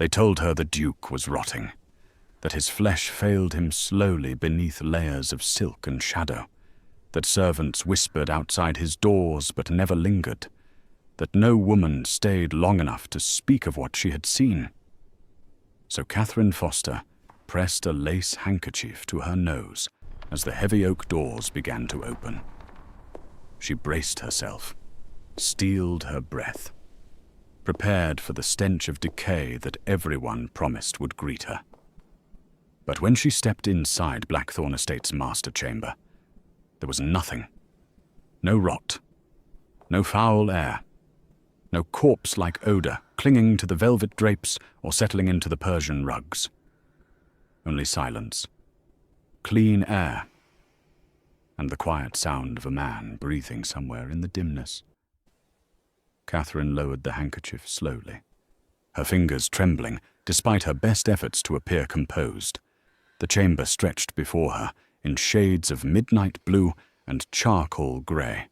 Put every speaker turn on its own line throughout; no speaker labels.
They told her the Duke was rotting, that his flesh failed him slowly beneath layers of silk and shadow, that servants whispered outside his doors but never lingered, that no woman stayed long enough to speak of what she had seen. So Catherine Foster pressed a lace handkerchief to her nose as the heavy oak doors began to open. She braced herself, steeled her breath, prepared for the stench of decay that everyone promised would greet her. But when she stepped inside Blackthorn Estate's master chamber, there was nothing. No rot, no foul air, no corpse-like odor clinging to the velvet drapes or settling into the Persian rugs. Only silence, clean air, and the quiet sound of a man breathing somewhere in the dimness. Catherine lowered the handkerchief slowly, her fingers trembling despite her best efforts to appear composed. The chamber stretched before her in shades of midnight blue and charcoal grey.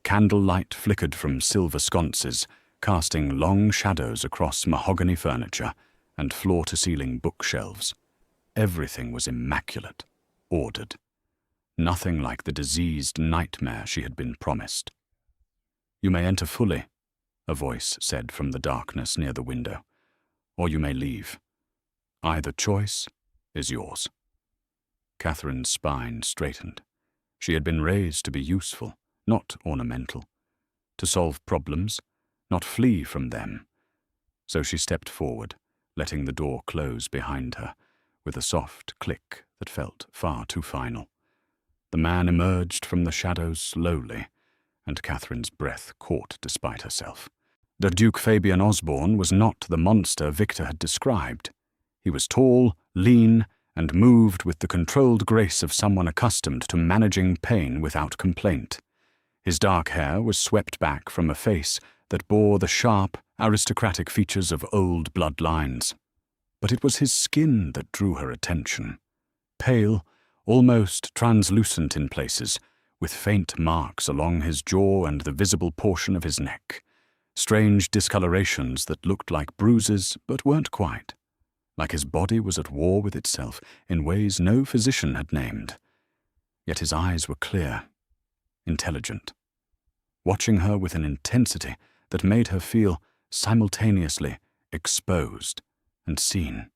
Candlelight flickered from silver sconces, casting long shadows across mahogany furniture and floor-to-ceiling bookshelves. Everything was immaculate, ordered. Nothing like the diseased nightmare she had been promised. "You may enter fully," a voice said from the darkness near the window, "or you may leave. Either choice is yours." Catherine's spine straightened. She had been raised to be useful, not ornamental, to solve problems, not flee from them. So she stepped forward, letting the door close behind her, with a soft click that felt far too final. The man emerged from the shadows slowly, and Catherine's breath caught despite herself. The Duke Fabian Osborne was not the monster Victor had described. He was tall, lean, and moved with the controlled grace of someone accustomed to managing pain without complaint. His dark hair was swept back from a face that bore the sharp, aristocratic features of old bloodlines. But it was his skin that drew her attention. Pale, almost translucent in places, with faint marks along his jaw and the visible portion of his neck. Strange discolorations that looked like bruises but weren't quite. Like his body was at war with itself in ways no physician had named. Yet his eyes were clear, intelligent, watching her with an intensity that made her feel simultaneously exposed and seen.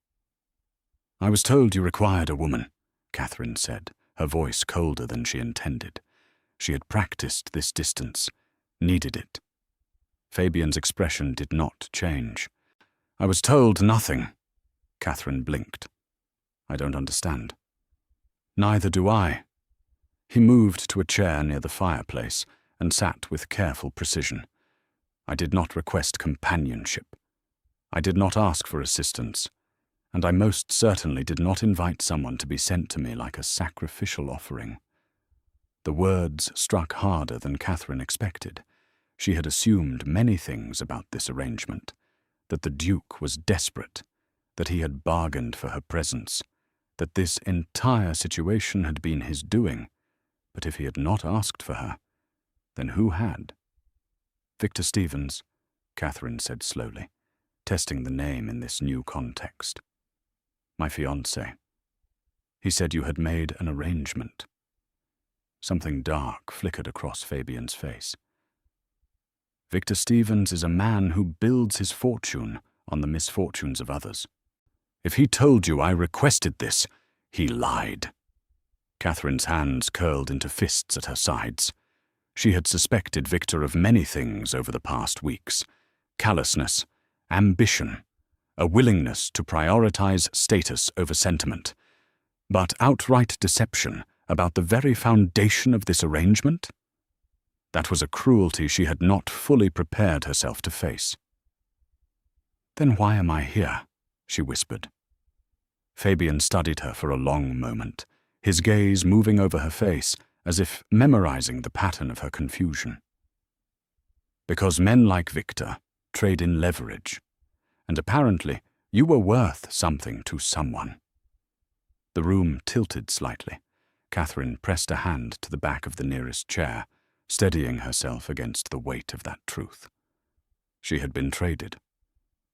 "I was told you required a woman," Catherine said, her voice colder than she intended. She had practiced this distance, needed it. Fabian's expression did not change. "I was told nothing." Catherine blinked. "I don't understand." "Neither do I." He moved to a chair near the fireplace and sat with careful precision. "I did not request companionship. I did not ask for assistance, and I most certainly did not invite someone to be sent to me like a sacrificial offering." The words struck harder than Catherine expected. She had assumed many things about this arrangement, that the Duke was desperate, that he had bargained for her presence, that this entire situation had been his doing. But if he had not asked for her, then who had? "Victor Stevens," Catherine said slowly, testing the name in this new context. "My fiancé. He said you had made an arrangement." Something dark flickered across Fabian's face. "Victor Stevens is a man who builds his fortune on the misfortunes of others. If he told you I requested this, he lied." Catherine's hands curled into fists at her sides. She had suspected Victor of many things over the past weeks: callousness, ambition, a willingness to prioritize status over sentiment. But outright deception about the very foundation of this arrangement? That was a cruelty she had not fully prepared herself to face. "Then why am I here?" she whispered. Fabian studied her for a long moment, his gaze moving over her face as if memorizing the pattern of her confusion. "Because men like Victor trade in leverage, and apparently you were worth something to someone." The room tilted slightly. Catherine pressed a hand to the back of the nearest chair, steadying herself against the weight of that truth. She had been traded.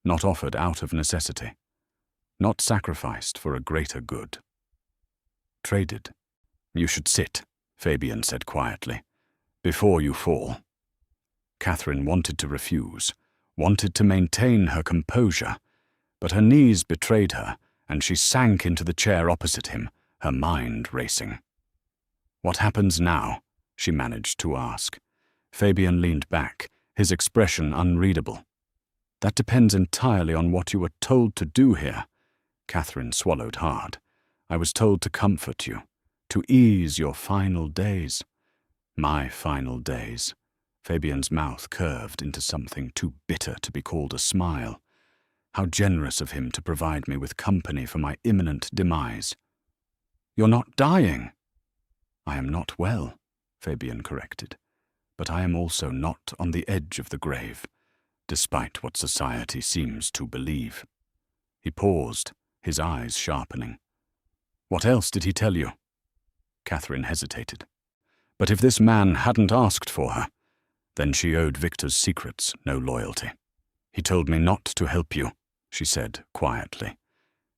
not offered out of necessity, not sacrificed for a greater good. Traded. You should sit, Fabian said quietly, before you fall. Catherine wanted to refuse, wanted to maintain her composure, but her knees betrayed her, and she sank into the chair opposite him, her mind racing. What happens now? She managed to ask. Fabian leaned back, his expression unreadable. That depends entirely on what you were told to do here. Catherine swallowed hard. I was told to comfort you, to ease your final days. My final days. Fabian's mouth curved into something too bitter to be called a smile. How generous of him to provide me with company for my imminent demise. You're not dying. I am not well, Fabian corrected, but I am also not on the edge of the grave, despite what society seems to believe. He paused, his eyes sharpening. What else did he tell you? Catherine hesitated. But if this man hadn't asked for her, then she owed Victor's secrets no loyalty. He told me not to help you, she said quietly.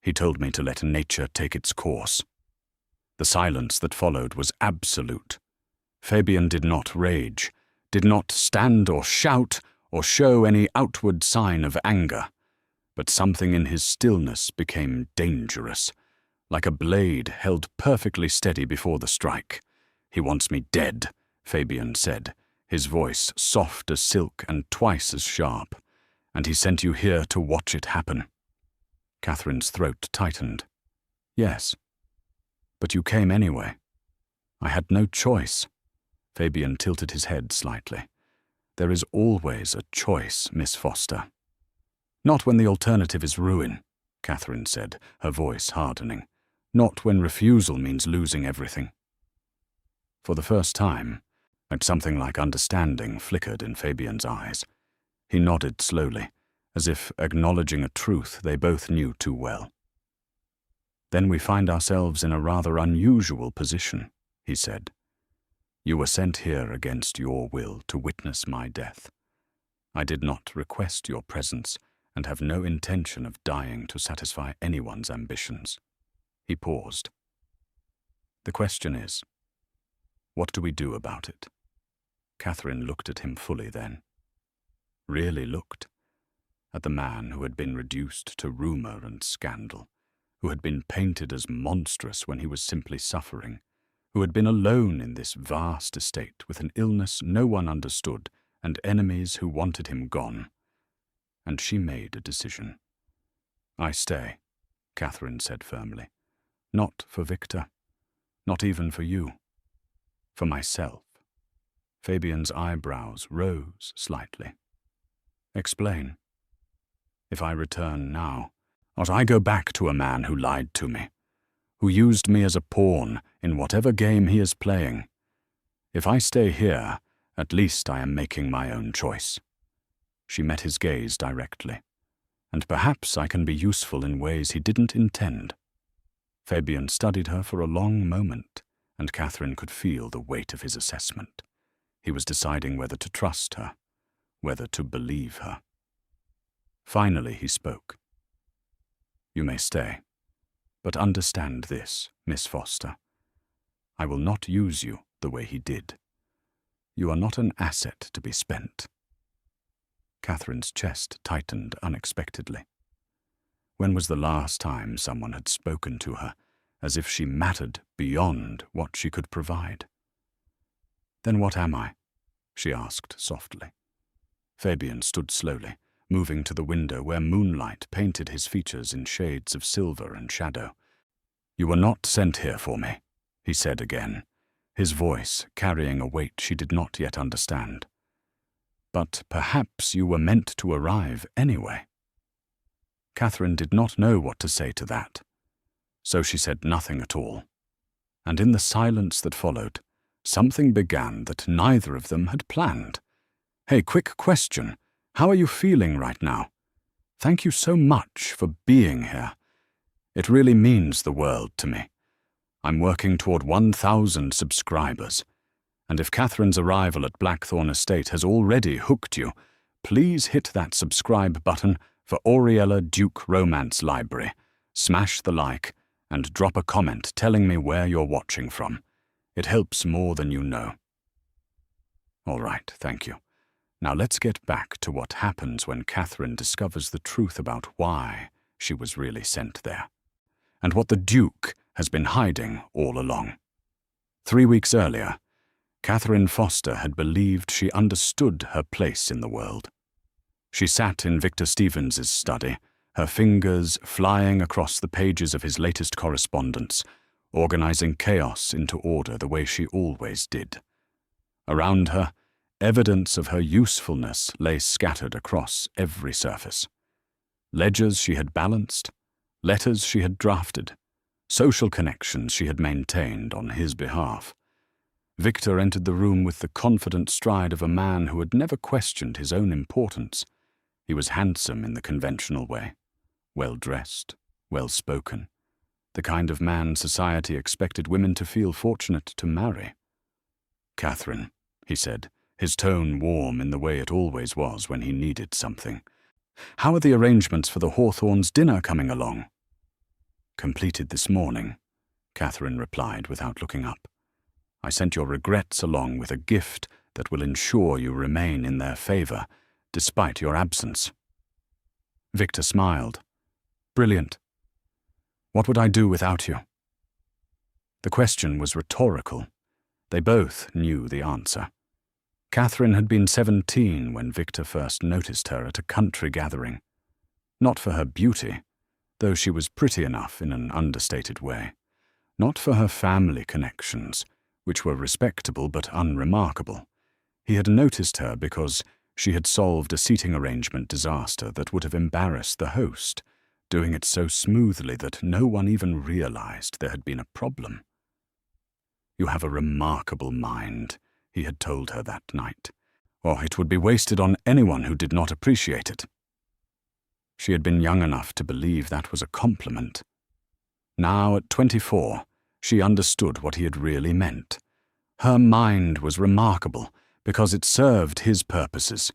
He told me to let nature take its course. The silence that followed was absolute. Fabian did not rage, did not stand or shout or show any outward sign of anger, but something in his stillness became dangerous, like a blade held perfectly steady before the strike. He wants me dead, Fabian said, his voice soft as silk and twice as sharp, and he sent you here to watch it happen. Catherine's throat tightened. Yes. But you came anyway. I had no choice. Fabian tilted his head slightly. There is always a choice, Miss Foster. Not when the alternative is ruin, Catherine said, her voice hardening. Not when refusal means losing everything. For the first time, something like understanding flickered in Fabian's eyes. He nodded slowly, as if acknowledging a truth they both knew too well. Then we find ourselves in a rather unusual position, he said. You were sent here against your will to witness my death. I did not request your presence and have no intention of dying to satisfy anyone's ambitions. He paused. The question is, what do we do about it? Catherine looked at him fully then. Really looked. At the man who had been reduced to rumor and scandal, who had been painted as monstrous when he was simply suffering, who had been alone in this vast estate with an illness no one understood and enemies who wanted him gone. And she made a decision. I stay, Catherine said firmly. Not for Victor, not even for you. For myself. Fabian's eyebrows rose slightly. Explain. If I return now, ought I go back to a man who lied to me, who used me as a pawn in whatever game he is playing? If I stay here, at least I am making my own choice. She met his gaze directly, and perhaps I can be useful in ways he didn't intend. Fabian studied her for a long moment, and Catherine could feel the weight of his assessment. He was deciding whether to trust her, whether to believe her. Finally he spoke. You may stay, but understand this, Miss Foster. I will not use you the way he did. You are not an asset to be spent. Catherine's chest tightened unexpectedly. When was the last time someone had spoken to her as if she mattered beyond what she could provide? Then what am I? She asked softly. Fabian stood slowly, moving to the window where moonlight painted his features in shades of silver and shadow. You were not sent here for me, he said again, his voice carrying a weight she did not yet understand. But perhaps you were meant to arrive anyway. Catherine did not know what to say to that, so she said nothing at all. And in the silence that followed, something began that neither of them had planned. Hey, quick question. How are you feeling right now? Thank you so much for being here. It really means the world to me. I'm working toward 1,000 subscribers, and if Catherine's arrival at Blackthorn Estate has already hooked you, please hit that subscribe button for Oriella Duke Romance Library, smash the like and drop a comment telling me where you're watching from. It helps more than you know. All right, thank you. Now let's get back to what happens when Catherine discovers the truth about why she was really sent there, and what the Duke has been hiding all along. 3 weeks earlier, Catherine Foster had believed she understood her place in the world. She sat in Victor Stevens's study, her fingers flying across the pages of his latest correspondence, organizing chaos into order the way she always did. Around her, evidence of her usefulness lay scattered across every surface. Ledgers she had balanced, letters she had drafted, social connections she had maintained on his behalf. Victor entered the room with the confident stride of a man who had never questioned his own importance. He was handsome in the conventional way, well-dressed, well-spoken, the kind of man society expected women to feel fortunate to marry. "Catherine," he said, his tone warm in the way it always was when he needed something. "How are the arrangements for the Hawthorns' dinner coming along?" "Completed this morning," Catherine replied without looking up. "I sent your regrets along with a gift that will ensure you remain in their favor, despite your absence." Victor smiled. "Brilliant. What would I do without you?" The question was rhetorical. They both knew the answer. Catherine had been 17 when Victor first noticed her at a country gathering. Not for her beauty, though she was pretty enough in an understated way. Not for her family connections, which were respectable but unremarkable. He had noticed her because she had solved a seating arrangement disaster that would have embarrassed the host, doing it so smoothly that no one even realized there had been a problem. "You have a remarkable mind," he had told her that night, or it would be wasted on anyone who did not appreciate it. She had been young enough to believe that was a compliment. Now, at 24, she understood what he had really meant. Her mind was remarkable because it served his purposes.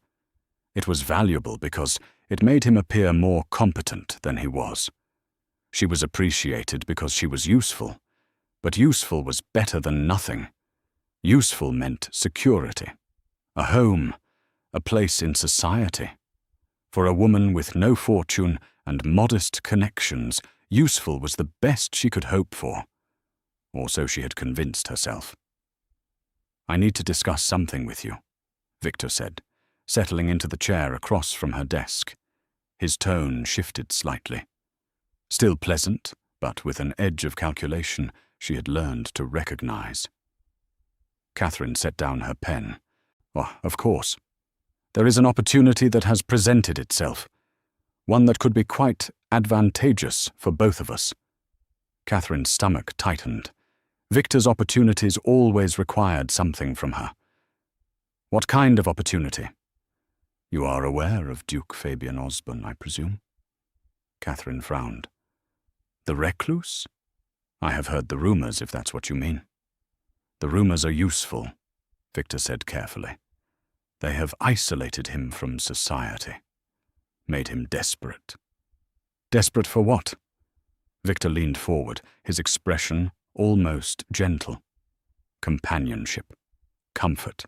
It was valuable because it made him appear more competent than he was. She was appreciated because she was useful, but useful was better than nothing. Useful meant security, a home, a place in society. For a woman with no fortune and modest connections, useful was the best she could hope for. Or so she had convinced herself. "I need to discuss something with you," Victor said, settling into the chair across from her desk. His tone shifted slightly. Still pleasant, but with an edge of calculation she had learned to recognize. Catherine set down her pen. "Oh, of course. There is an opportunity that has presented itself. One that could be quite advantageous for both of us." Catherine's stomach tightened. Victor's opportunities always required something from her. "What kind of opportunity?" "You are aware of Duke Fabian Osborne, I presume?" Catherine frowned. "The recluse? I have heard the rumors, if that's what you mean." "The rumors are useful," Victor said carefully. "They have isolated him from society, made him desperate." "Desperate for what?" Victor leaned forward, his expression almost gentle. "Companionship, comfort,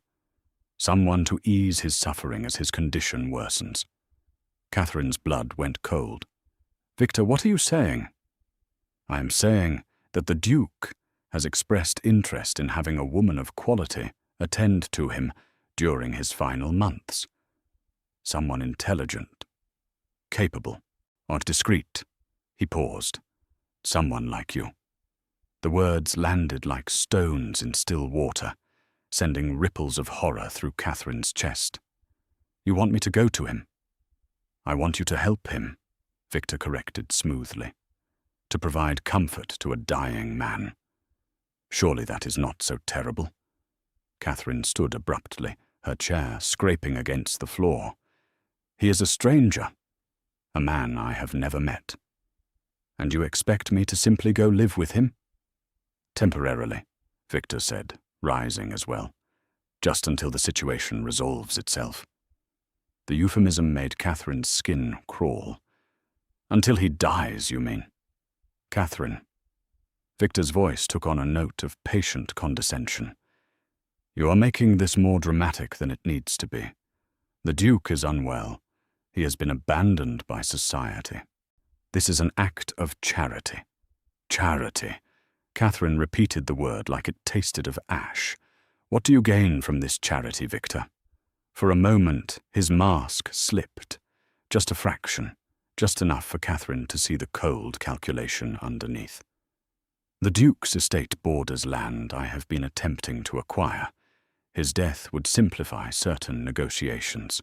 someone to ease his suffering as his condition worsens." Catherine's blood went cold. "Victor, what are you saying?" "I am saying that the Duke has expressed interest in having a woman of quality attend to him during his final months. Someone intelligent, capable, or discreet." He paused. "Someone like you." The words landed like stones in still water, sending ripples of horror through Catherine's chest. "You want me to go to him?" "I want you to help him," Victor corrected smoothly. "To provide comfort to a dying man. Surely that is not so terrible." Catherine stood abruptly, her chair scraping against the floor. "He is a stranger, a man I have never met. And you expect me to simply go live with him?" "Temporarily," Victor said, rising as well. "Just until the situation resolves itself." The euphemism made Catherine's skin crawl. "Until he dies, you mean?" "Catherine." Victor's voice took on a note of patient condescension. "You are making this more dramatic than it needs to be. The Duke is unwell. He has been abandoned by society. This is an act of charity." "Charity." Catherine repeated the word like it tasted of ash. "What do you gain from this charity, Victor?" For a moment, his mask slipped. Just a fraction, just enough for Catherine to see the cold calculation underneath. "The Duke's estate borders land I have been attempting to acquire. His death would simplify certain negotiations."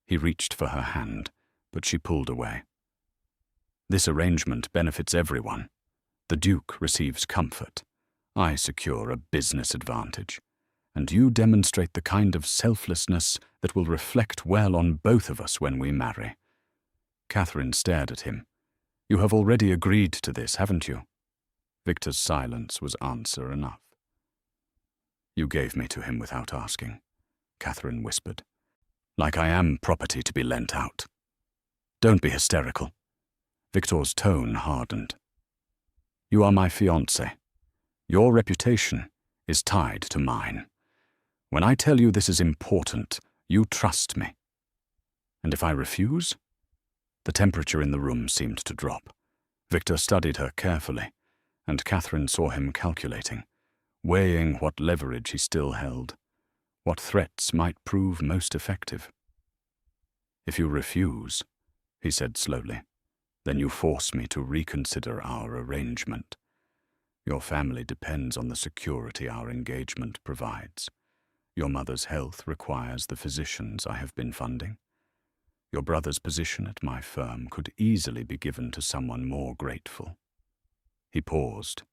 He reached for her hand, but she pulled away. "This arrangement benefits everyone. The Duke receives comfort. I secure a business advantage. And you demonstrate the kind of selflessness that will reflect well on both of us when we marry." Catherine stared at him. "You have already agreed to this, haven't you?" Victor's silence was answer enough. "You gave me to him without asking," Catherine whispered. "Like I am property to be lent out." "Don't be hysterical." Victor's tone hardened. "You are my fiancé. Your reputation is tied to mine. When I tell you this is important, you trust me. And if I refuse?" The temperature in the room seemed to drop. Victor studied her carefully, and Catherine saw him calculating, weighing what leverage he still held, what threats might prove most effective. "If you refuse," he said slowly, "then you force me to reconsider our arrangement. Your family depends on the security our engagement provides. Your mother's health requires the physicians I have been funding. Your brother's position at my firm could easily be given to someone more grateful." He paused.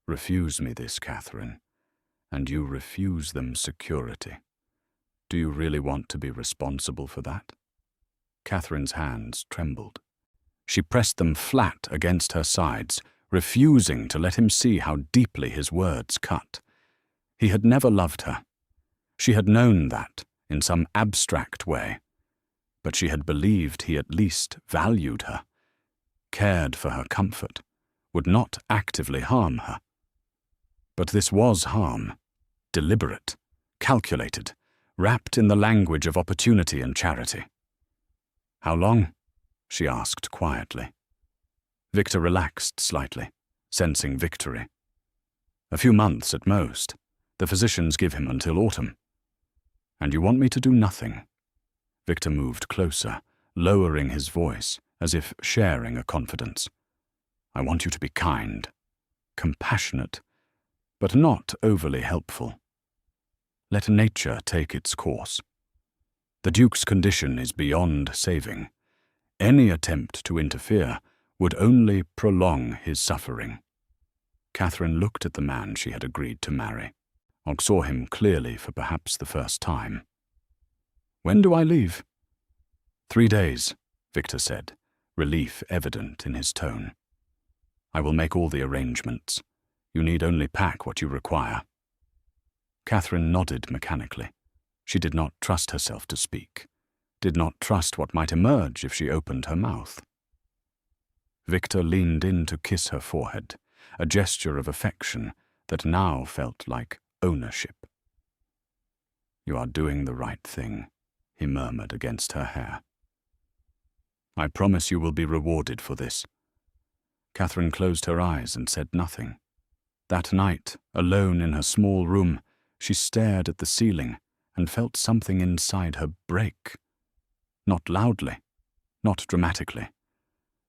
"Refuse me this, Catherine, and you refuse them security. Do you really want to be responsible for that?" Catherine's hands trembled. She pressed them flat against her sides, refusing to let him see how deeply his words cut. He had never loved her. She had known that, in some abstract way, but she had believed he at least valued her, cared for her comfort, would not actively harm her. But this was harm, deliberate, calculated, wrapped in the language of opportunity and charity. "How long?" she asked quietly. Victor relaxed slightly, sensing victory. "A few months at most. The physicians give him until autumn." "And you want me to do nothing?" Victor moved closer, lowering his voice, as if sharing a confidence. "I want you to be kind, compassionate, but not overly helpful. Let nature take its course. The Duke's condition is beyond saving. Any attempt to interfere would only prolong his suffering." Catherine looked at the man she had agreed to marry, and saw him clearly for perhaps the first time. "When do I leave?" 3 days, Victor said, relief evident in his tone. "I will make all the arrangements. You need only pack what you require." Catherine nodded mechanically. She did not trust herself to speak, did not trust what might emerge if she opened her mouth. Victor leaned in to kiss her forehead, a gesture of affection that now felt like ownership. "You are doing the right thing," he murmured against her hair. "I promise you will be rewarded for this." Catherine closed her eyes and said nothing. That night, alone in her small room, she stared at the ceiling and felt something inside her break. Not loudly, not dramatically,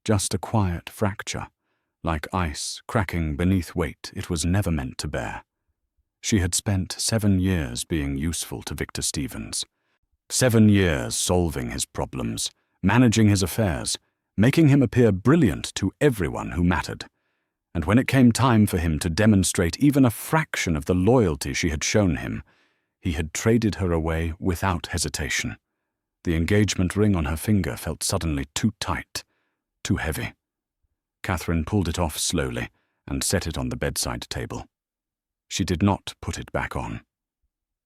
just a quiet fracture, like ice cracking beneath weight it was never meant to bear. She had spent 7 years being useful to Victor Stevens. 7 years solving his problems, managing his affairs, making him appear brilliant to everyone who mattered. And when it came time for him to demonstrate even a fraction of the loyalty she had shown him, he had traded her away without hesitation. The engagement ring on her finger felt suddenly too tight, too heavy. Catherine pulled it off slowly and set it on the bedside table. She did not put it back on.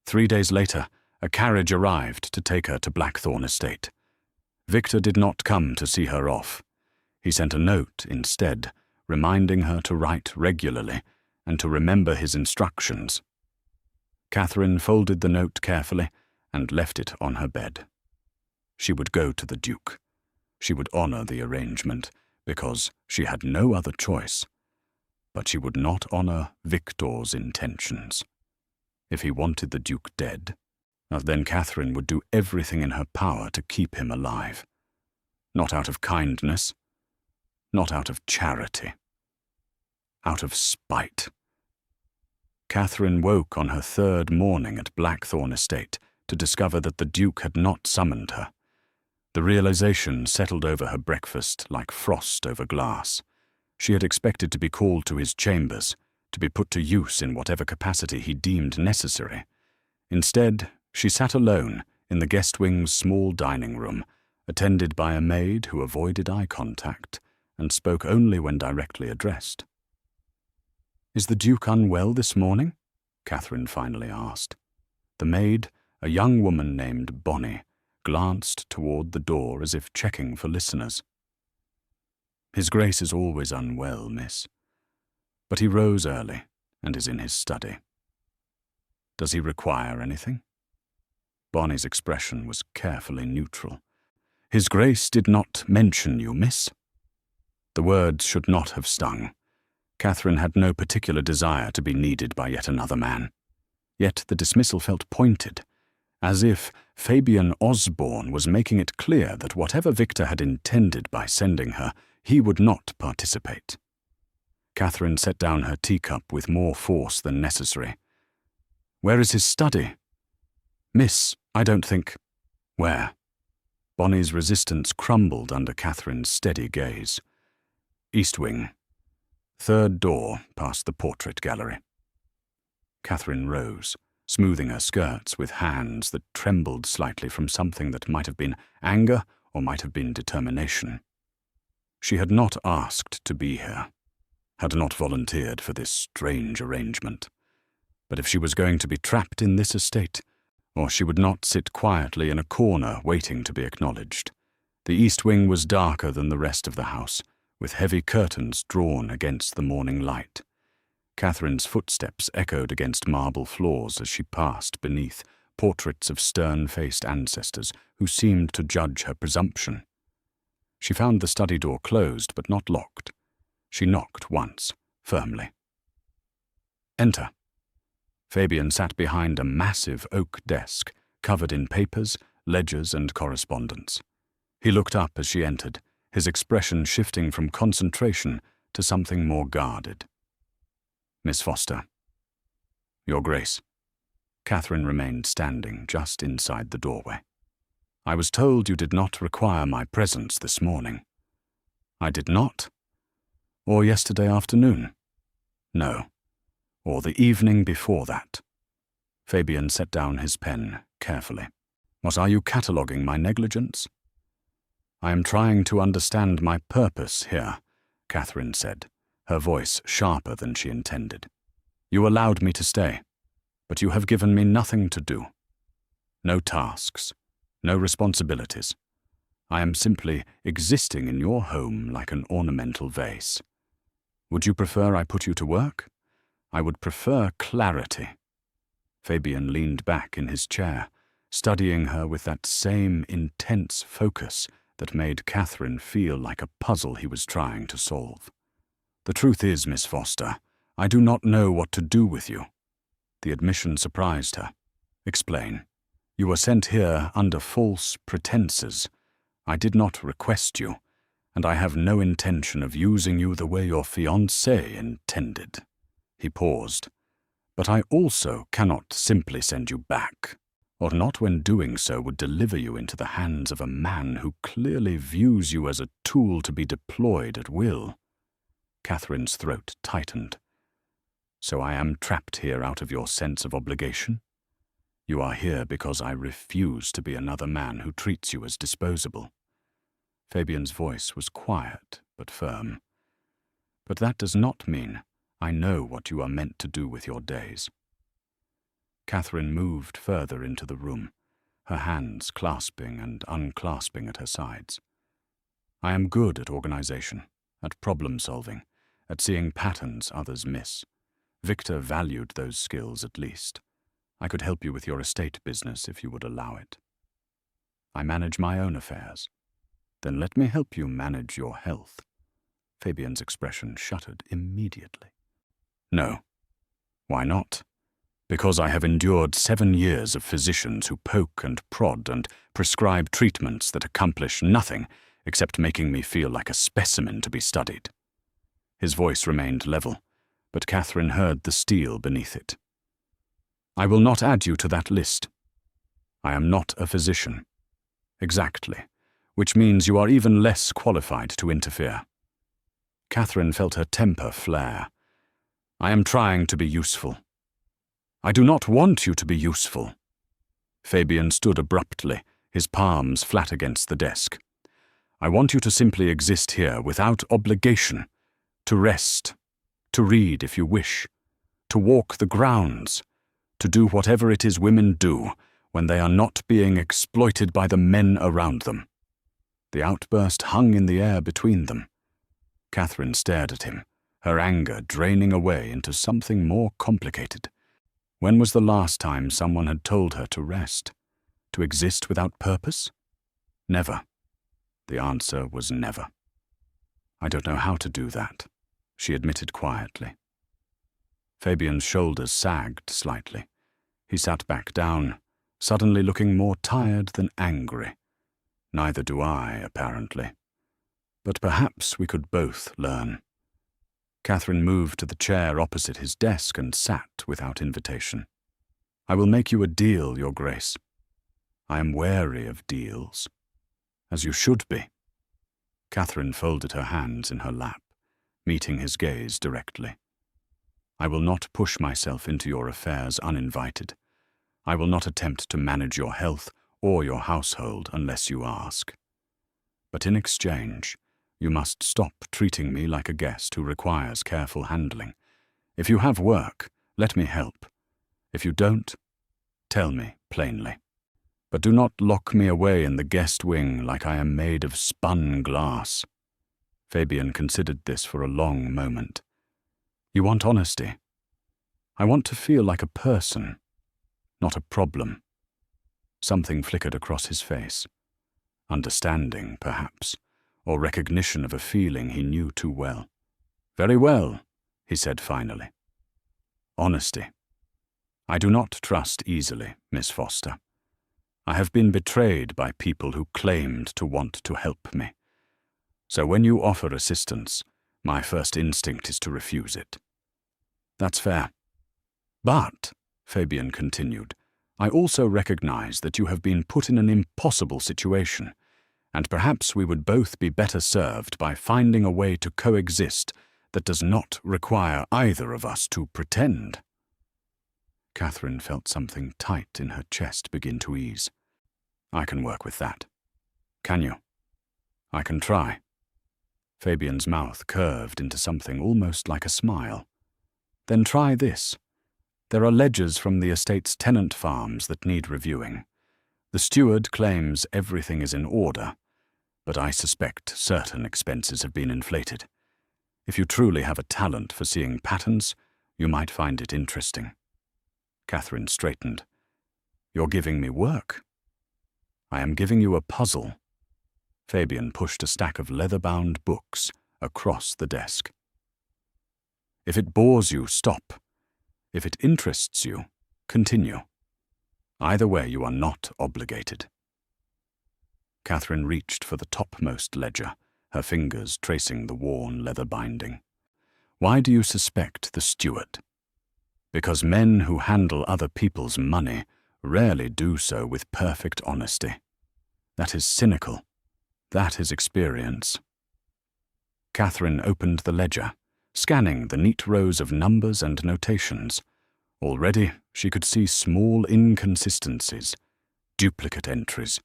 3 days later, A carriage arrived to take her to Blackthorn estate. Victor did not come to see her off. He sent a note instead, reminding her to write regularly and to remember his instructions. Catherine folded the note carefully and left it on her bed. She would go to the Duke. She would honor the arrangement, because she had no other choice. But she would not honor Victor's intentions. If he wanted the Duke dead, then Catherine would do everything in her power to keep him alive. Not out of kindness, not out of charity, out of spite. Catherine woke on her third morning at Blackthorn estate to discover that the Duke had not summoned her. The realization settled over her breakfast like frost over glass. She had expected to be called to his chambers, to be put to use in whatever capacity he deemed necessary. Instead, she sat alone in the guest wing's small dining room, attended by a maid who avoided eye contact and spoke only when directly addressed. "Is the Duke unwell this morning?" Catherine finally asked. The maid, a young woman named Bonnie, glanced toward the door as if checking for listeners. "His Grace is always unwell, miss. But he rose early and is in his study." "Does he require anything?" Bonnie's expression was carefully neutral. "His Grace did not mention you, miss." The words should not have stung. Catherine had no particular desire to be needed by yet another man. Yet the dismissal felt pointed, as if Fabian Osborne was making it clear that whatever Victor had intended by sending her, he would not participate. Catherine set down her teacup with more force than necessary. "Where is his study?" "Miss, I don't think—" "Where?" Bonnie's resistance crumbled under Catherine's steady gaze. "East wing. Third door past the portrait gallery." Catherine rose, smoothing her skirts with hands that trembled slightly from something that might have been anger or might have been determination. She had not asked to be here, had not volunteered for this strange arrangement. But if she was going to be trapped in this estate, or she would not sit quietly in a corner waiting to be acknowledged. The east wing was darker than the rest of the house, with heavy curtains drawn against the morning light. Catherine's footsteps echoed against marble floors as she passed beneath portraits of stern-faced ancestors who seemed to judge her presumption. She found the study door closed but not locked. She knocked once, firmly. "Enter." Fabian sat behind a massive oak desk, covered in papers, ledgers, and correspondence. He looked up as she entered, his expression shifting from concentration to something more guarded. "Miss Foster." "Your Grace." Catherine remained standing just inside the doorway. "I was told you did not require my presence this morning." "I did not? Or yesterday afternoon?" "No. Or the evening before that." Fabian set down his pen carefully. "What, are you cataloguing my negligence?" "I am trying to understand my purpose here," Catherine said, her voice sharper than she intended. "You allowed me to stay, but you have given me nothing to do. No tasks, no responsibilities. I am simply existing in your home like an ornamental vase. Would you prefer I put you to work? I would prefer clarity." Fabian leaned back in his chair, studying her with that same intense focus that made Catherine feel like a puzzle he was trying to solve. "The truth is, Miss Foster, I do not know what to do with you." The admission surprised her. "Explain. You were sent here under false pretenses. I did not request you, and I have no intention of using you the way your fiancé intended." He paused. "But I also cannot simply send you back, or not when doing so would deliver you into the hands of a man who clearly views you as a tool to be deployed at will." Catherine's throat tightened. "So I am trapped here out of your sense of obligation? You are here because I refuse to be another man who treats you as disposable." Fabian's voice was quiet but firm. "But that does not mean I know what you are meant to do with your days." Catherine moved further into the room, her hands clasping and unclasping at her sides. I am good at organization, at problem-solving, at seeing patterns others miss. Victor valued those skills at least. I could help you with your estate business if you would allow it. I manage my own affairs. Then let me help you manage your health. Fabian's expression shuttered immediately. No. Why not? Because I have endured 7 years of physicians who poke and prod and prescribe treatments that accomplish nothing except making me feel like a specimen to be studied. His voice remained level, but Catherine heard the steel beneath it. I will not add you to that list. I am not a physician. Exactly, which means you are even less qualified to interfere. Catherine felt her temper flare. I am trying to be useful. I do not want you to be useful. Fabian stood abruptly, his palms flat against the desk. I want you to simply exist here without obligation, to rest, to read if you wish, to walk the grounds, to do whatever it is women do when they are not being exploited by the men around them. The outburst hung in the air between them. Catherine stared at him, her anger draining away into something more complicated. When was the last time someone had told her to rest, to exist without purpose? Never. The answer was never. I don't know how to do that, she admitted quietly. Fabian's shoulders sagged slightly. He sat back down, suddenly looking more tired than angry. Neither do I, apparently. But perhaps we could both learn. Catherine moved to the chair opposite his desk and sat without invitation. I will make you a deal, Your Grace. I am wary of deals. As you should be. Catherine folded her hands in her lap, meeting his gaze directly. I will not push myself into your affairs uninvited. I will not attempt to manage your health or your household unless you ask. But in exchange, you must stop treating me like a guest who requires careful handling. If you have work, let me help. If you don't, tell me plainly. But do not lock me away in the guest wing like I am made of spun glass. Fabian considered this for a long moment. You want honesty. I want to feel like a person, not a problem. Something flickered across his face. Understanding, perhaps, or recognition of a feeling he knew too well. Very well, he said finally. Honesty. I do not trust easily, Miss Foster. I have been betrayed by people who claimed to want to help me. So when you offer assistance, my first instinct is to refuse it. That's fair. But, Fabian continued, I also recognize that you have been put in an impossible situation, and perhaps we would both be better served by finding a way to coexist that does not require either of us to pretend. Catherine felt something tight in her chest begin to ease. I can work with that. Can you? I can try. Fabian's mouth curved into something almost like a smile. Then try this. There are ledgers from the estate's tenant farms that need reviewing. The steward claims everything is in order, but I suspect certain expenses have been inflated. If you truly have a talent for seeing patterns, you might find it interesting. Catherine straightened. You're giving me work. I am giving you a puzzle. Fabian pushed a stack of leather-bound books across the desk. If it bores you, stop. If it interests you, continue. Either way, you are not obligated. Catherine reached for the topmost ledger, her fingers tracing the worn leather binding. Why do you suspect the steward? Because men who handle other people's money rarely do so with perfect honesty. That is cynical. That is experience. Catherine opened the ledger, scanning the neat rows of numbers and notations. Already she could see small inconsistencies, duplicate entries,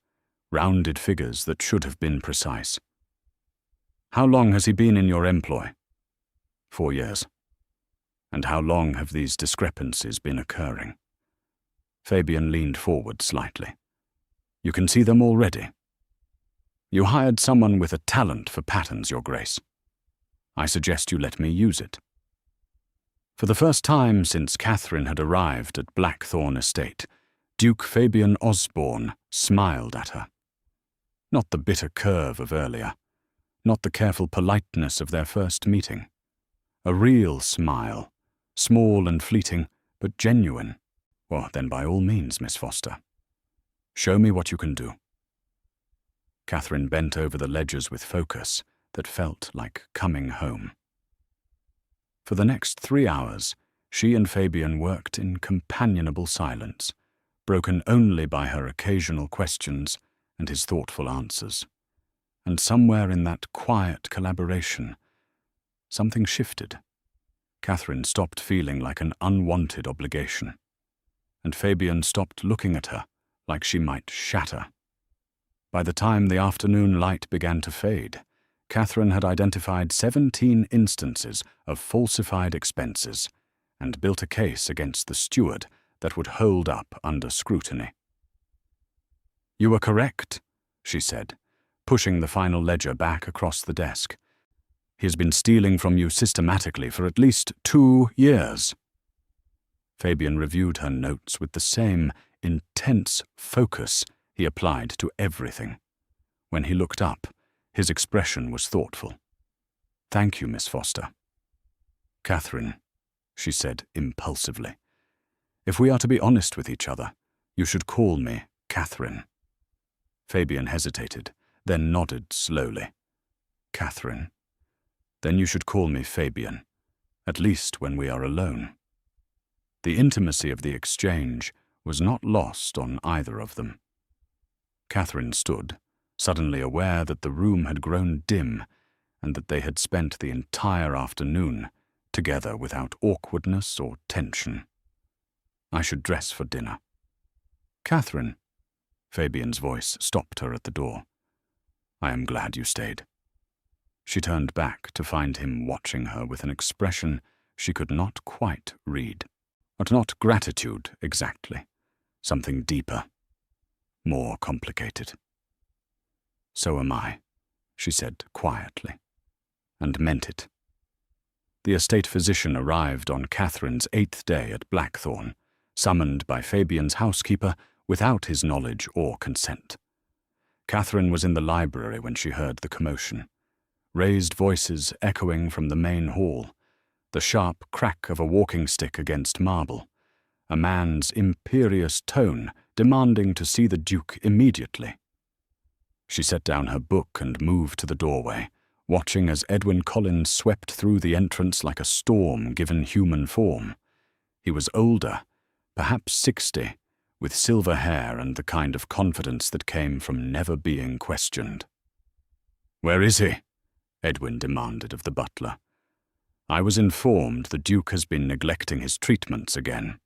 rounded figures that should have been precise. How long has he been in your employ? 4 years. And how long have these discrepancies been occurring? Fabian leaned forward slightly. You can see them already. You hired someone with a talent for patterns, Your Grace. I suggest you let me use it. For the first time since Catherine had arrived at Blackthorn Estate, Duke Fabian Osborne smiled at her. Not the bitter curve of earlier, not the careful politeness of their first meeting. A real smile, small and fleeting, but genuine. Well, then by all means, Miss Foster. Show me what you can do. Catherine bent over the ledgers with focus that felt like coming home. For the next 3 hours, she and Fabian worked in companionable silence, broken only by her occasional questions and his thoughtful answers. And somewhere in that quiet collaboration, something shifted. Catherine stopped feeling like an unwanted obligation, and Fabian stopped looking at her like she might shatter. By the time the afternoon light began to fade, Catherine had identified 17 instances of falsified expenses and built a case against the steward that would hold up under scrutiny. You were correct, she said, pushing the final ledger back across the desk. He has been stealing from you systematically for at least 2 years. Fabian reviewed her notes with the same intense focus he applied to everything. When he looked up, his expression was thoughtful. Thank you, Miss Foster. Catherine, she said impulsively, if we are to be honest with each other, you should call me Catherine. Fabian hesitated, then nodded slowly. Catherine. Then you should call me Fabian, at least when we are alone. The intimacy of the exchange was not lost on either of them. Catherine stood, suddenly aware that the room had grown dim and that they had spent the entire afternoon together without awkwardness or tension. I should dress for dinner. Catherine, Fabian's voice stopped her at the door. I am glad you stayed. She turned back to find him watching her with an expression she could not quite read. But not gratitude, exactly. Something deeper, more complicated. So am I, she said quietly, and meant it. The estate physician arrived on Catherine's 8th day at Blackthorn, summoned by Fabian's housekeeper without his knowledge or consent. Catherine was in the library when she heard the commotion, raised voices echoing from the main hall, the sharp crack of a walking stick against marble, a man's imperious tone demanding to see the Duke immediately. She set down her book and moved to the doorway, watching as Edwin Collins swept through the entrance like a storm given human form. He was older, perhaps 60, with silver hair and the kind of confidence that came from never being questioned. Where is he? Edwin demanded of the butler. I was informed the Duke has been neglecting his treatments again.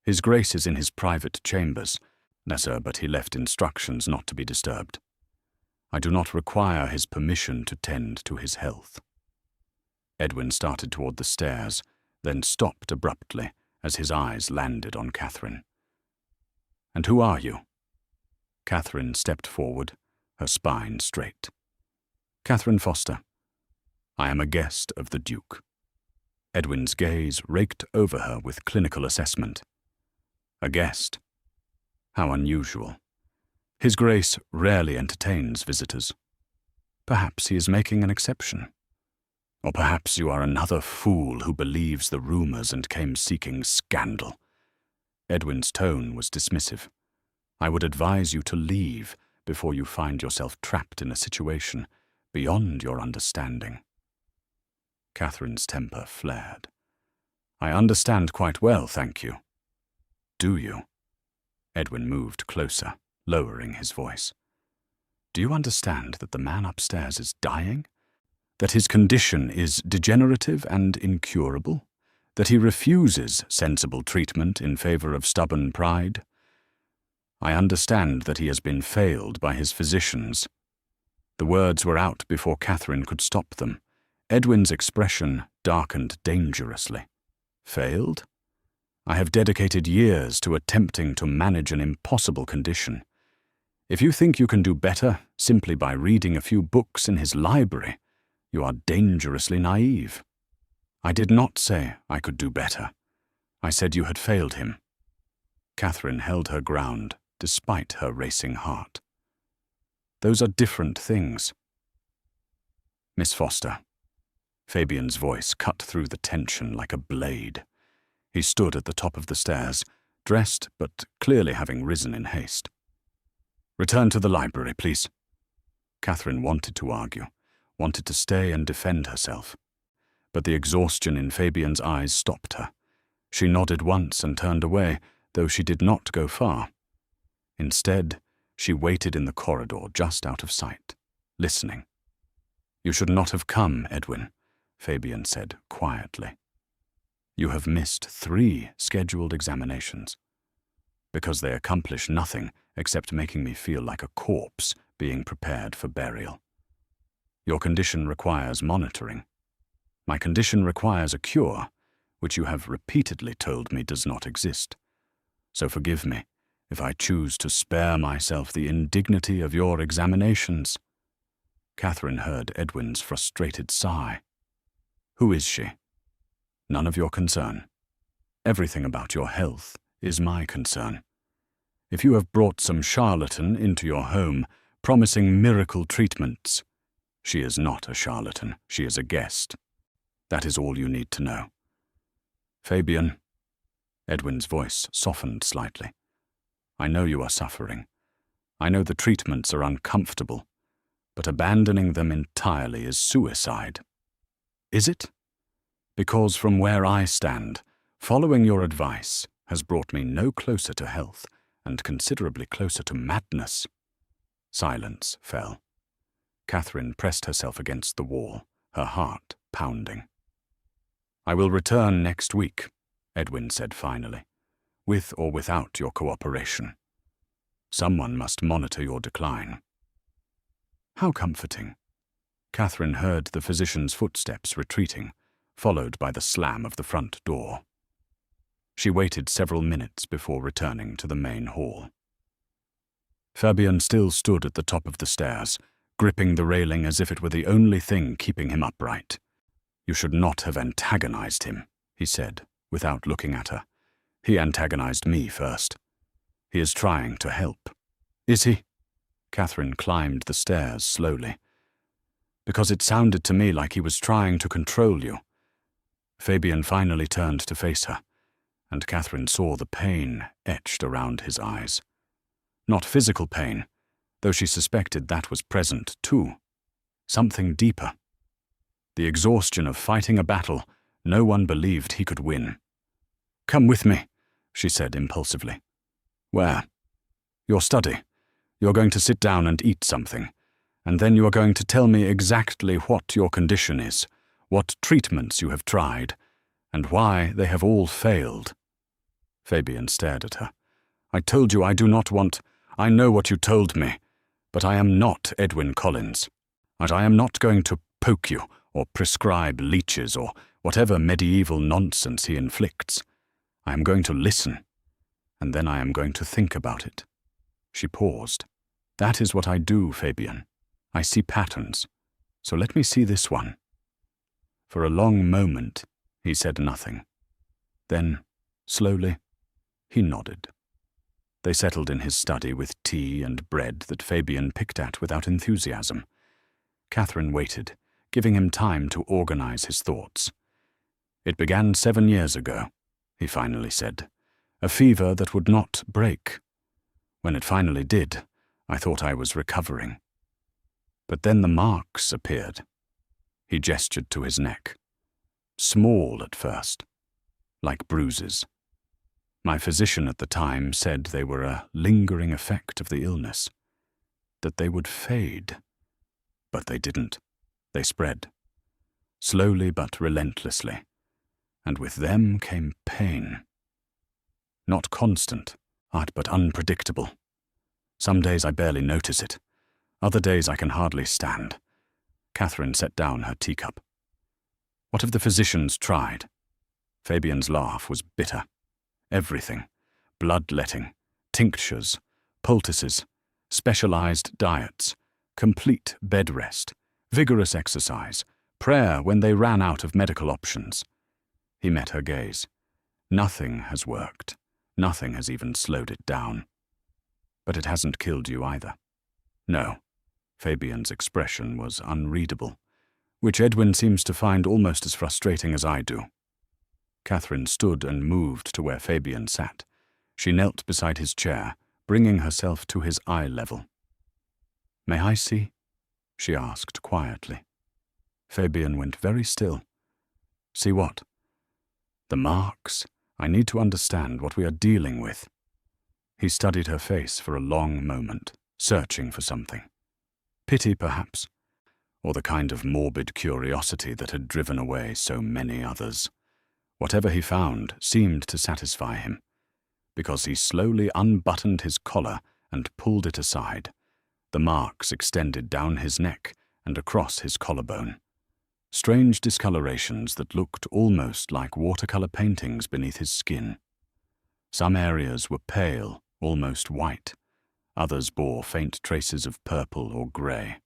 His Grace is in his private chambers, sir, but he left instructions not to be disturbed. I do not require his permission to tend to his health. Edwin started toward the stairs, then stopped abruptly as his eyes landed on Catherine. And who are you? Catherine stepped forward, her spine straight. Catherine Foster. I am a guest of the Duke. Edwin's gaze raked over her with clinical assessment. A guest? How unusual. His Grace rarely entertains visitors. Perhaps he is making an exception. Or perhaps you are another fool who believes the rumors and came seeking scandal. Edwin's tone was dismissive. I would advise you to leave before you find yourself trapped in a situation beyond your understanding. Catherine's temper flared. I understand quite well, thank you. Do you? Edwin moved closer, lowering his voice. Do you understand that the man upstairs is dying? That his condition is degenerative and incurable? That he refuses sensible treatment in favor of stubborn pride? I understand that he has been failed by his physicians. The words were out before Catherine could stop them. Edwin's expression darkened dangerously. Failed? I have dedicated years to attempting to manage an impossible condition. If you think you can do better simply by reading a few books in his library, you are dangerously naive. I did not say I could do better. I said you had failed him. Catherine held her ground despite her racing heart. Those are different things. Miss Foster. Fabian's voice cut through the tension like a blade. He stood at the top of the stairs, dressed but clearly having risen in haste. Return to the library, please. Catherine wanted to argue, wanted to stay and defend herself. But the exhaustion in Fabian's eyes stopped her. She nodded once and turned away, though she did not go far. Instead, she waited in the corridor just out of sight, listening. You should not have come, Edwin, Fabian said quietly. You have missed 3 scheduled examinations. Because they accomplish nothing except making me feel like a corpse being prepared for burial. Your condition requires monitoring. My condition requires a cure, which you have repeatedly told me does not exist. So forgive me if I choose to spare myself the indignity of your examinations. Catherine heard Edwin's frustrated sigh. Who is she? None of your concern. Everything about your health is my concern. If you have brought some charlatan into your home, promising miracle treatments, she is not a charlatan, she is a guest. That is all you need to know. Fabian, Edwin's voice softened slightly. I know you are suffering. I know the treatments are uncomfortable, but abandoning them entirely is suicide. Is it? Because from where I stand, following your advice has brought me no closer to health and considerably closer to madness. Silence fell. Catherine pressed herself against the wall, her heart pounding. I will return next week, Edwin said finally, with or without your cooperation. Someone must monitor your decline. How comforting. Catherine heard the physician's footsteps retreating, followed by the slam of the front door. She waited several minutes before returning to the main hall. Fabian still stood at the top of the stairs, gripping the railing as if it were the only thing keeping him upright. You should not have antagonized him, he said, without looking at her. He antagonized me first. He is trying to help. Is he? Catherine climbed the stairs slowly. Because it sounded to me like he was trying to control you. Fabian finally turned to face her, and Catherine saw the pain etched around his eyes. Not physical pain, though she suspected that was present too. Something deeper. The exhaustion of fighting a battle no one believed he could win. Come with me, she said impulsively. Where? Your study. You're going to sit down and eat something, and then you are going to tell me exactly what your condition is, what treatments you have tried, and why they have all failed. Fabian stared at her. I told you I do not want... I know what you told me, but I am not Edwin Collins, and I am not going to poke you or prescribe leeches or whatever medieval nonsense he inflicts. I am going to listen, and then I am going to think about it. She paused. That is what I do, Fabian. I see patterns, so let me see this one. For a long moment, he said nothing. Then, slowly, he nodded. They settled in his study with tea and bread that Fabian picked at without enthusiasm. Catherine waited, giving him time to organize his thoughts. It began 7 years ago, he finally said. A fever that would not break. When it finally did, I thought I was recovering. But then the marks appeared. He gestured to his neck. Small at first, like bruises. My physician at the time said they were a lingering effect of the illness, that they would fade. But they didn't. They spread, slowly but relentlessly, and with them came pain. Not constant, but unpredictable. Some days I barely notice it. Other days I can hardly stand. Catherine set down her teacup. What have the physicians tried? Fabian's laugh was bitter. everything. Bloodletting, tinctures, poultices, specialized diets, complete bed rest, vigorous exercise, prayer when they ran out of medical options. He met her gaze. Nothing has worked. Nothing has even slowed it down. But it hasn't killed you either. No. Fabian's expression was unreadable, which Edwin seems to find almost as frustrating as I do. Catherine stood and moved to where Fabian sat. She knelt beside his chair, bringing herself to his eye level. "May I see?" she asked quietly. Fabian went very still. "See what?" "The marks. I need to understand what we are dealing with." He studied her face for a long moment, searching for something. Pity, perhaps, or the kind of morbid curiosity that had driven away so many others. Whatever he found seemed to satisfy him, because he slowly unbuttoned his collar and pulled it aside. The marks extended down his neck and across his collarbone. Strange discolorations that looked almost like watercolor paintings beneath his skin. Some areas were pale, almost white. Others bore faint traces of purple or grey.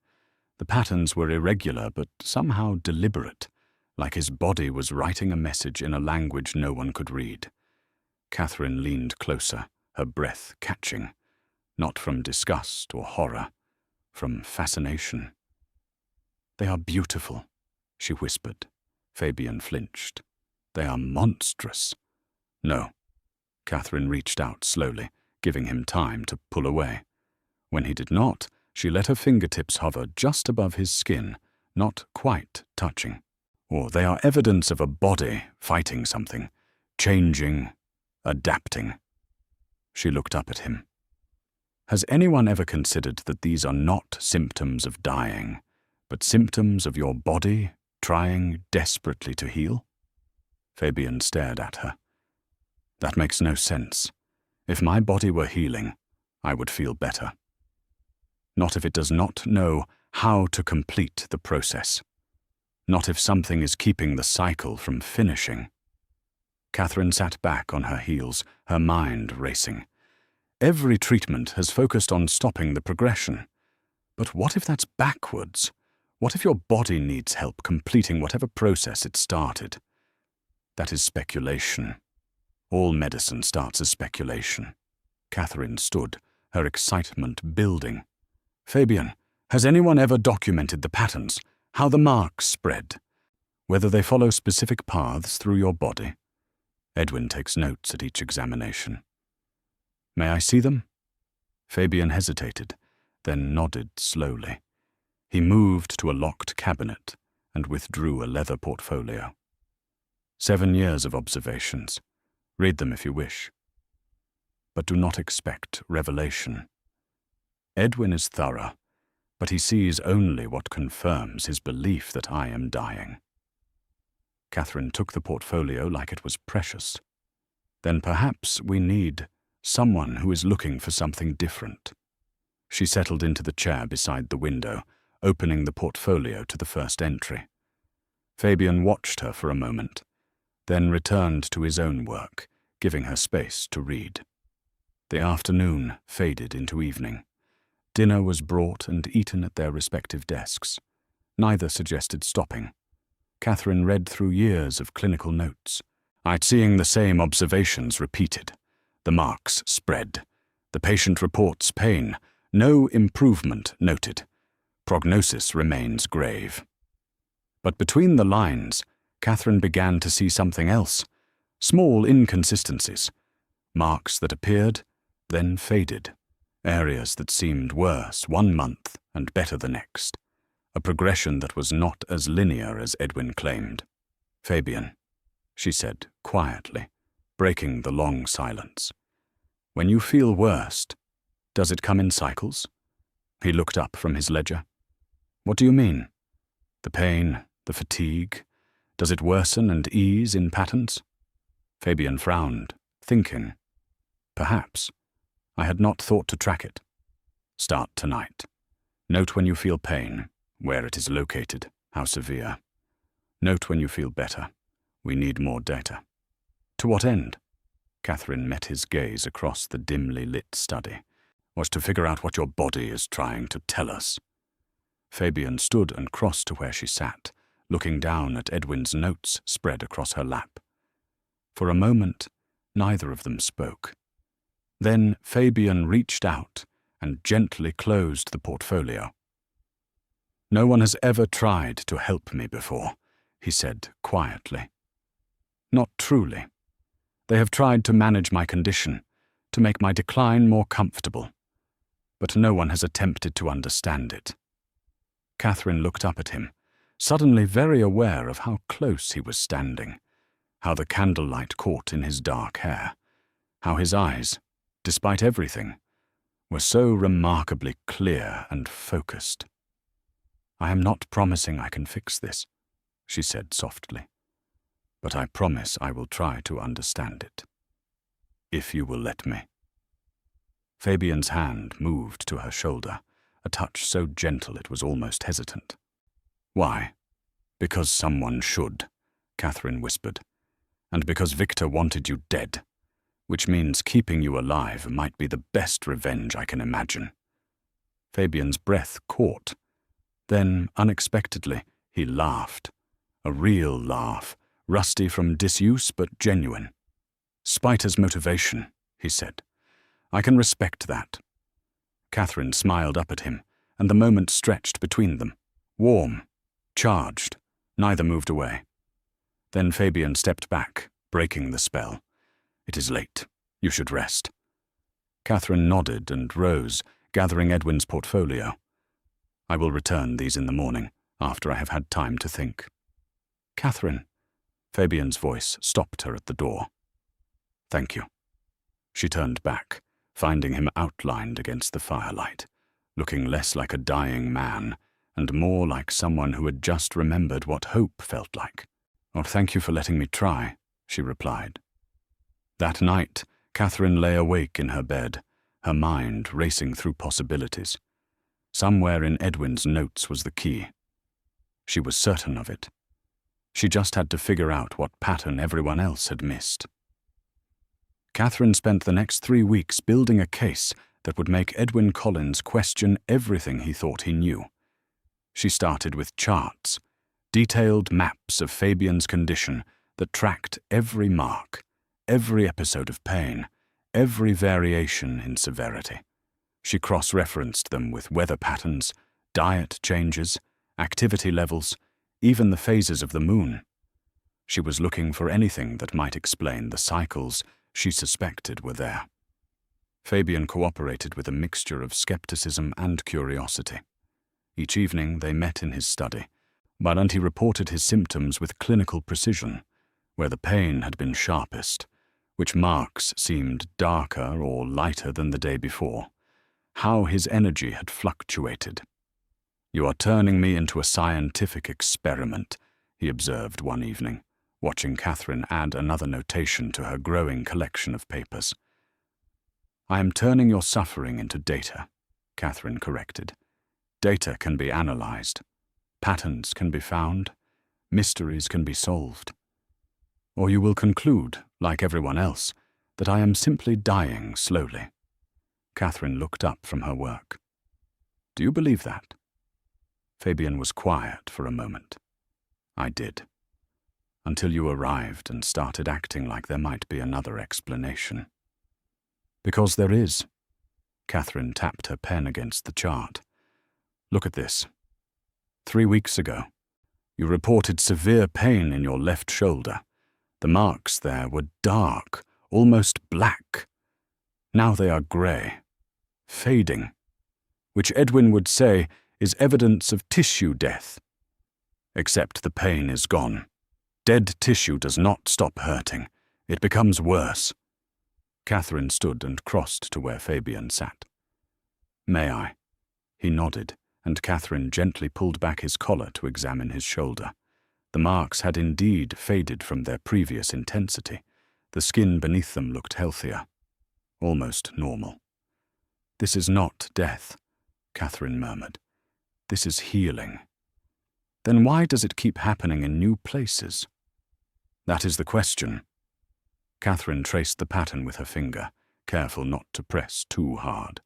The patterns were irregular but somehow deliberate, like his body was writing a message in a language no one could read. Catherine leaned closer, her breath catching, not from disgust or horror, from fascination. "They are beautiful," she whispered. Fabian flinched. "They are monstrous." "No." Catherine reached out slowly, giving him time to pull away. When he did not, she let her fingertips hover just above his skin, not quite touching. "Or they are evidence of a body fighting something, changing, adapting." She looked up at him. "Has anyone ever considered that these are not symptoms of dying, but symptoms of your body trying desperately to heal?" Fabian stared at her. "That makes no sense. If my body were healing, I would feel better. Not if it does not know how to complete the process. Not if something is keeping the cycle from finishing." Catherine sat back on her heels, her mind racing. Every treatment has focused on stopping the progression. But what if that's backwards? What if your body needs help completing whatever process it started? That is speculation. All medicine starts as speculation. Catherine stood, her excitement building. "Fabian, has anyone ever documented the patterns, how the marks spread, whether they follow specific paths through your body?" Edwin takes notes at each examination. "May I see them?" Fabian hesitated, then nodded slowly. He moved to a locked cabinet and withdrew a leather portfolio. 7 years of observations. Read them if you wish. But do not expect revelation. Edwin is thorough, but he sees only what confirms his belief that I am dying. Catherine took the portfolio like it was precious. "Then perhaps we need someone who is looking for something different." She settled into the chair beside the window, opening the portfolio to the first entry. Fabian watched her for a moment, then returned to his own work, giving her space to read. The afternoon faded into evening. Dinner was brought and eaten at their respective desks. Neither suggested stopping. Catherine read through years of clinical notes. I'd seeing the same observations repeated. The marks spread. The patient reports pain. No improvement noted. Prognosis remains grave. But between the lines, Catherine began to see something else. Small inconsistencies. Marks that appeared, then faded. Areas that seemed worse 1 month and better the next. A progression that was not as linear as Edwin claimed. "Fabian," she said quietly, breaking the long silence. "When you feel worst, does it come in cycles?" He looked up from his ledger. "What do you mean? The pain, the fatigue, does it worsen and ease in patterns?" Fabian frowned, thinking. Perhaps. I had not thought to track it. Start tonight. Note when you feel pain, where it is located, how severe. Note when you feel better. We need more data. To what end? Catherine met his gaze across the dimly lit study. "Was to figure out what your body is trying to tell us." Fabian stood and crossed to where she sat, looking down at Edwin's notes spread across her lap. For a moment, neither of them spoke. Then Fabian reached out and gently closed the portfolio. "No one has ever tried to help me before," he said quietly. "Not truly. They have tried to manage my condition, to make my decline more comfortable. But no one has attempted to understand it." Catherine looked up at him, suddenly very aware of how close he was standing, how the candlelight caught in his dark hair, how his eyes, despite everything, were so remarkably clear and focused. "I am not promising I can fix this," she said softly, "but I promise I will try to understand it. If you will let me." Fabian's hand moved to her shoulder, a touch so gentle it was almost hesitant. "Why?" "Because someone should," Catherine whispered, "and because Victor wanted you dead, which means keeping you alive might be the best revenge I can imagine." Fabian's breath caught. Then, unexpectedly, he laughed. A real laugh, rusty from disuse but genuine. "Spiter's motivation," he said. "I can respect that." Catherine smiled up at him, and the moment stretched between them. Warm, charged, neither moved away. Then Fabian stepped back, breaking the spell. "It is late. You should rest." Catherine nodded and rose, gathering Edwin's portfolio. "I will return these in the morning, after I have had time to think." "Catherine," Fabian's voice stopped her at the door. "Thank you." She turned back, finding him outlined against the firelight, looking less like a dying man and more like someone who had just remembered what hope felt like. "Oh, thank you for letting me try," she replied. That night, Catherine lay awake in her bed, her mind racing through possibilities. Somewhere in Edwin's notes was the key. She was certain of it. She just had to figure out what pattern everyone else had missed. Catherine spent the next 3 weeks building a case that would make Edwin Collins question everything he thought he knew. She started with charts, detailed maps of Fabian's condition that tracked every mark, every episode of pain, every variation in severity. She cross-referenced them with weather patterns, diet changes, activity levels, even the phases of the moon. She was looking for anything that might explain the cycles she suspected were there. Fabian cooperated with a mixture of skepticism and curiosity. Each evening they met in his study, and he reported his symptoms with clinical precision, where the pain had been sharpest, which marks seemed darker or lighter than the day before. How his energy had fluctuated. "You are turning me into a scientific experiment," he observed one evening, watching Catherine add another notation to her growing collection of papers. "I am turning your suffering into data," Catherine corrected. "Data can be analyzed. Patterns can be found. Mysteries can be solved. Or you will conclude, like everyone else, that I am simply dying slowly." Catherine looked up from her work. "Do you believe that?" Fabian was quiet for a moment. "I did. Until you arrived and started acting like there might be another explanation." "Because there is." Catherine tapped her pen against the chart. "Look at this. 3 weeks ago, you reported severe pain in your left shoulder. The marks there were dark, almost black. Now they are grey, fading, which Edwin would say is evidence of tissue death. Except the pain is gone. Dead tissue does not stop hurting. It becomes worse." Catherine stood and crossed to where Fabian sat. "May I?" He nodded, and Catherine gently pulled back his collar to examine his shoulder. The marks had indeed faded from their previous intensity. The skin beneath them looked healthier, almost normal. "This is not death," Catherine murmured. "This is healing." "Then why does it keep happening in new places?" "That is the question." Catherine traced the pattern with her finger, careful not to press too hard.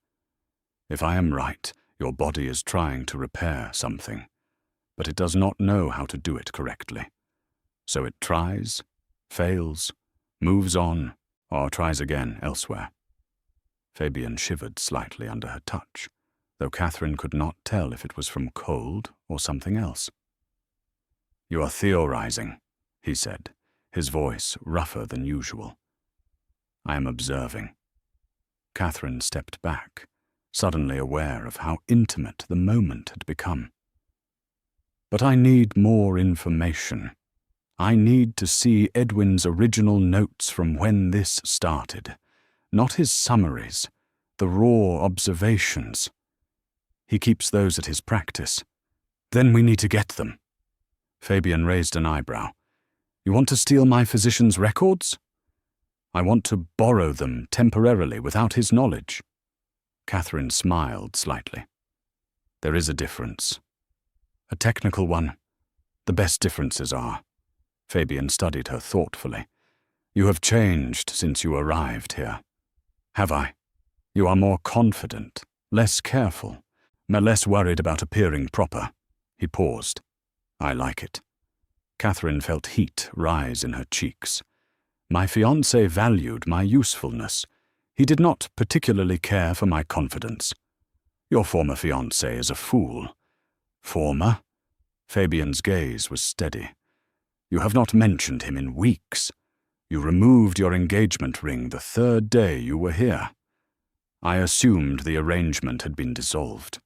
If I am right, your body is trying to repair something, but it does not know how to do it correctly. So it tries, fails, moves on, or tries again elsewhere. Fabian shivered slightly under her touch, though Catherine could not tell if it was from cold or something else. "You are theorizing," he said, his voice rougher than usual. "I am observing." Catherine stepped back, suddenly aware of how intimate the moment had become. "But I need more information. I need to see Edwin's original notes from when this started, not his summaries, the raw observations. He keeps those at his practice. Then we need to get them." Fabian raised an eyebrow. "You want to steal my physician's records?" "I want to borrow them temporarily without his knowledge." Catherine smiled slightly. "There is a difference. A technical one. The best differences are." Fabian studied her thoughtfully. "You have changed since you arrived here." "Have I? You are more confident, less careful, less worried about appearing proper." He paused. "I like it." Catherine felt heat rise in her cheeks. "My fiancé valued my usefulness. He did not particularly care for my confidence. Your former fiancé is a fool." "Former?" Fabian's gaze was steady. "You have not mentioned him in weeks. You removed your engagement ring the third day you were here. I assumed the arrangement had been dissolved."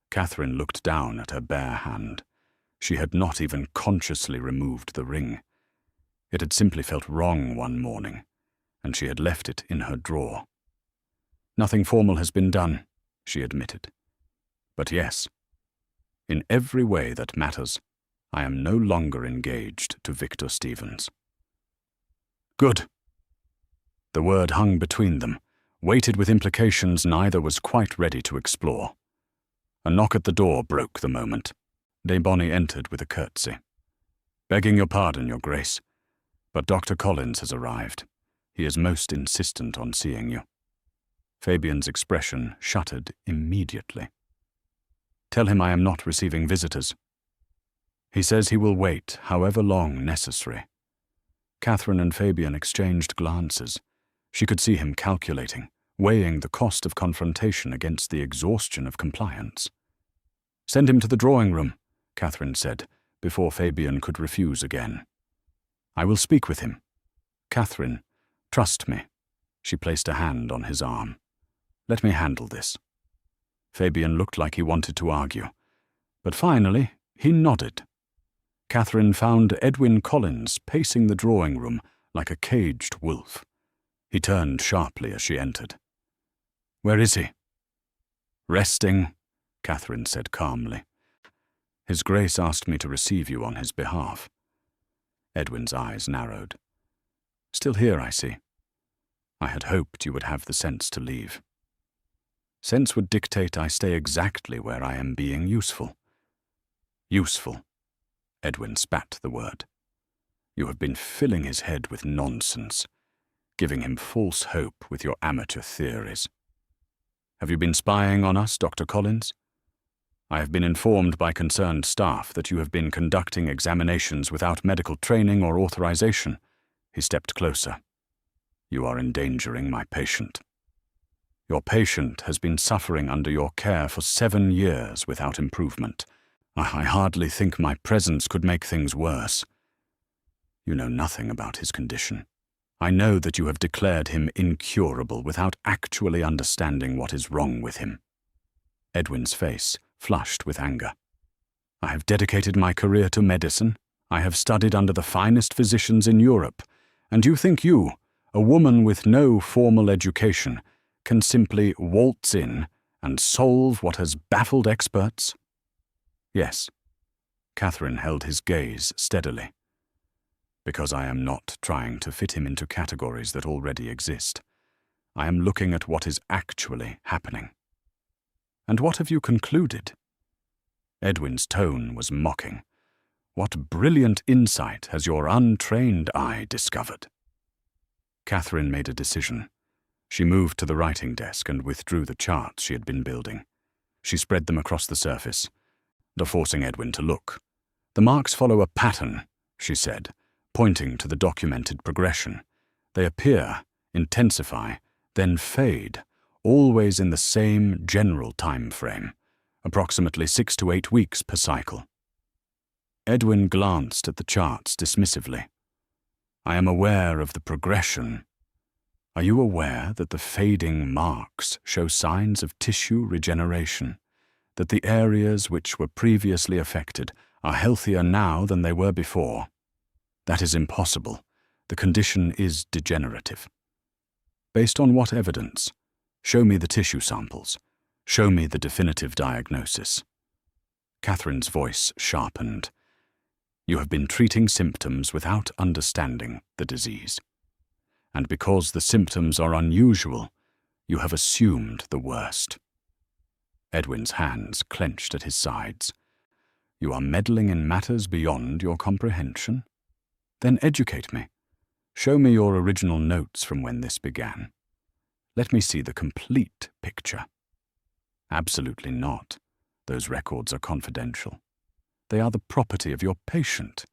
Catherine looked down at her bare hand. She had not even consciously removed the ring. It had simply felt wrong one morning, and she had left it in her drawer. "Nothing formal has been done," she admitted. "But yes, in every way that matters, I am no longer engaged to Victor Stevens." "Good." The word hung between them, weighted with implications neither was quite ready to explore. A knock at the door broke the moment. De Bonny entered with a curtsy. "Begging your pardon, Your Grace, but Dr. Collins has arrived. He is most insistent on seeing you." Fabian's expression shuttered immediately. "Tell him I am not receiving visitors." "He says he will wait however long necessary." Catherine and Fabian exchanged glances. She could see him calculating, weighing the cost of confrontation against the exhaustion of compliance. "Send him to the drawing room," Catherine said, before Fabian could refuse again. "I will speak with him. Catherine, trust me." She placed a hand on his arm. "Let me handle this." Fabian looked like he wanted to argue, but finally he nodded. Catherine found Edwin Collins pacing the drawing room like a caged wolf. He turned sharply as she entered. "Where is he?" "Resting," Catherine said calmly. "His Grace asked me to receive you on his behalf." Edwin's eyes narrowed. "Still here, I see. I had hoped you would have the sense to leave." "Sense would dictate I stay exactly where I am being useful." "Useful." Edwin spat the word. "You have been filling his head with nonsense, giving him false hope with your amateur theories. Have you been spying on us, Dr. Collins? I have been informed by concerned staff that you have been conducting examinations without medical training or authorization." He stepped closer. "You are endangering my patient. Your patient has been suffering under your care for 7 years without improvement. I hardly think my presence could make things worse. You know nothing about his condition. I know that you have declared him incurable without actually understanding what is wrong with him." Edwin's face flushed with anger. "I have dedicated my career to medicine. I have studied under the finest physicians in Europe. And you think you, a woman with no formal education, can simply waltz in and solve what has baffled experts?" "Yes." Catherine held his gaze steadily. "Because I am not trying to fit him into categories that already exist. I am looking at what is actually happening." "And what have you concluded?" Edwin's tone was mocking. "What brilliant insight has your untrained eye discovered?" Catherine made a decision. She moved to the writing desk and withdrew the charts she had been building. She spread them across the surface, forcing Edwin to look. "The marks follow a pattern," she said, pointing to the documented progression. "They appear, intensify, then fade, always in the same general time frame, approximately 6 to 8 weeks per cycle." Edwin glanced at the charts dismissively. "I am aware of the progression. Are you aware that the fading marks show signs of tissue regeneration, that the areas which were previously affected are healthier now than they were before? That is impossible. The condition is degenerative." "Based on what evidence? Show me the tissue samples. Show me the definitive diagnosis." Catherine's voice sharpened. "You have been treating symptoms without understanding the disease. And because the symptoms are unusual, you have assumed the worst." Edwin's hands clenched at his sides. "You are meddling in matters beyond your comprehension? Then educate me. Show me your original notes from when this began. Let me see the complete picture." "Absolutely not. Those records are confidential. They are the property of your patient,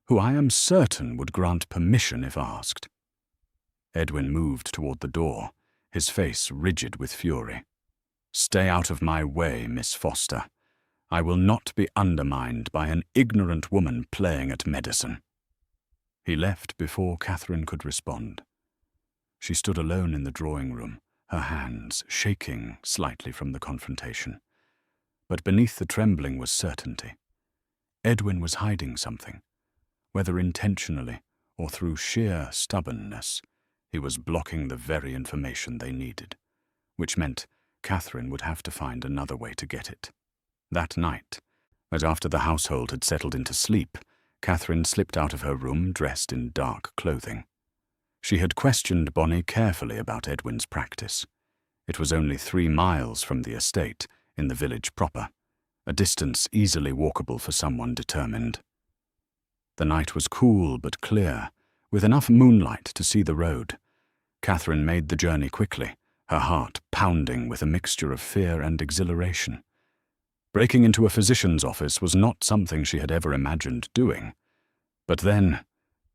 who I am certain would grant permission if asked." Edwin moved toward the door, his face rigid with fury. "Stay out of my way, Miss Foster. I will not be undermined by an ignorant woman playing at medicine." He left before Catherine could respond. She stood alone in the drawing room, her hands shaking slightly from the confrontation. But beneath the trembling was certainty. Edwin was hiding something. Whether intentionally or through sheer stubbornness, he was blocking the very information they needed, which meant Catherine would have to find another way to get it. That night, as after the household had settled into sleep, Catherine slipped out of her room dressed in dark clothing. She had questioned Bonnie carefully about Edwin's practice. It was only 3 miles from the estate, in the village proper, a distance easily walkable for someone determined. The night was cool but clear, with enough moonlight to see the road. Catherine made the journey quickly, her heart pounding with a mixture of fear and exhilaration. Breaking into a physician's office was not something she had ever imagined doing. But then,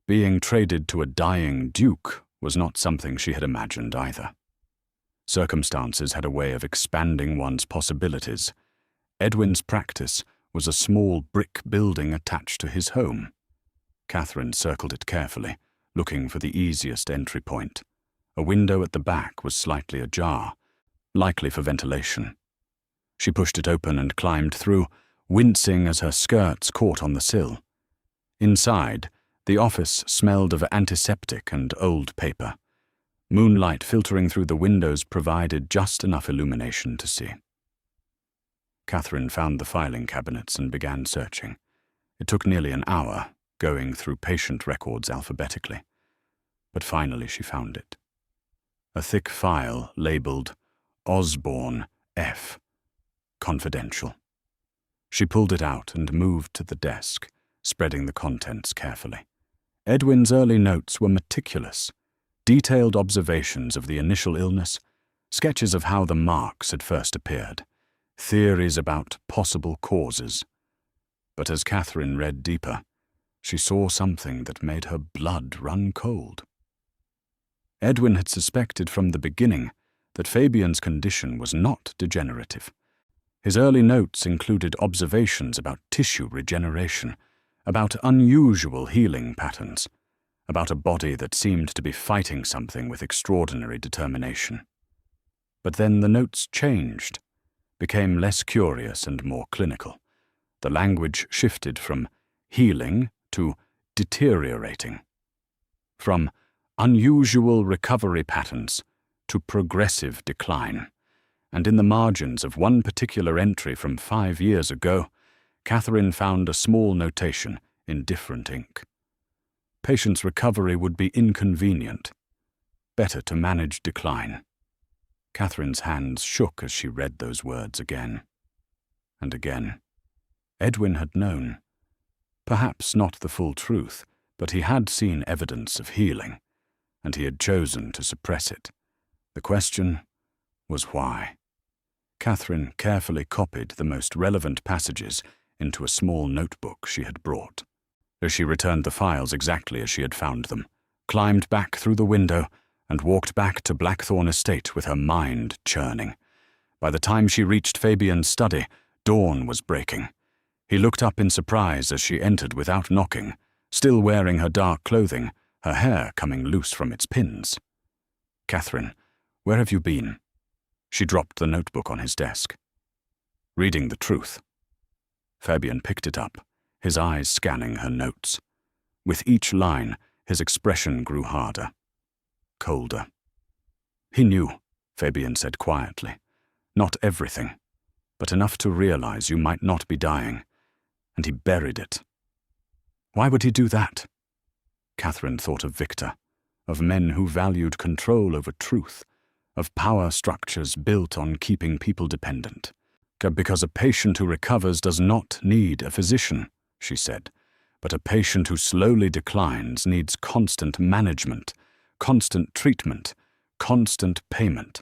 being traded to a dying duke was not something she had imagined either. Circumstances had a way of expanding one's possibilities. Edwin's practice was a small brick building attached to his home. Catherine circled it carefully, looking for the easiest entry point. A window at the back was slightly ajar, likely for ventilation. She pushed it open and climbed through, wincing as her skirts caught on the sill. Inside, the office smelled of antiseptic and old paper. Moonlight filtering through the windows provided just enough illumination to see. Catherine found the filing cabinets and began searching. It took nearly an hour, going through patient records alphabetically. But finally she found it. A thick file labeled Osborne F. Confidential. She pulled it out and moved to the desk, spreading the contents carefully. Edwin's early notes were meticulous. Detailed observations of the initial illness, sketches of how the marks had first appeared, theories about possible causes. But as Catherine read deeper, she saw something that made her blood run cold. Edwin had suspected from the beginning that Fabian's condition was not degenerative. His early notes included observations about tissue regeneration, about unusual healing patterns, about a body that seemed to be fighting something with extraordinary determination. But then the notes changed, became less curious and more clinical. The language shifted from healing to deteriorating, from unusual recovery patterns to progressive decline. And in the margins of one particular entry from 5 years ago, Catherine found a small notation in different ink. Patient's recovery would be inconvenient. Better to manage decline. Catherine's hands shook as she read those words again and again. Edwin had known. Perhaps not the full truth, but he had seen evidence of healing. and he had chosen to suppress it. The question was why. Catherine carefully copied the most relevant passages into a small notebook she had brought. As she returned the files exactly as she had found them, climbed back through the window, and walked back to Blackthorn estate with her mind churning. By the time she reached Fabian's study, dawn was breaking. He looked up in surprise as she entered without knocking, still wearing her dark clothing, her hair coming loose from its pins. "Catherine, where have you been?" She dropped the notebook on his desk. "Reading the truth." Fabian picked it up, his eyes scanning her notes. With each line, his expression grew harder, colder. "He knew," Fabian said quietly. "Not everything, but enough to realize you might not be dying, and he buried it." "Why would he do that?" Catherine thought of Victor, of men who valued control over truth, of power structures built on keeping people dependent. "Because a patient who recovers does not need a physician," she said, "but a patient who slowly declines needs constant management, constant treatment, constant payment."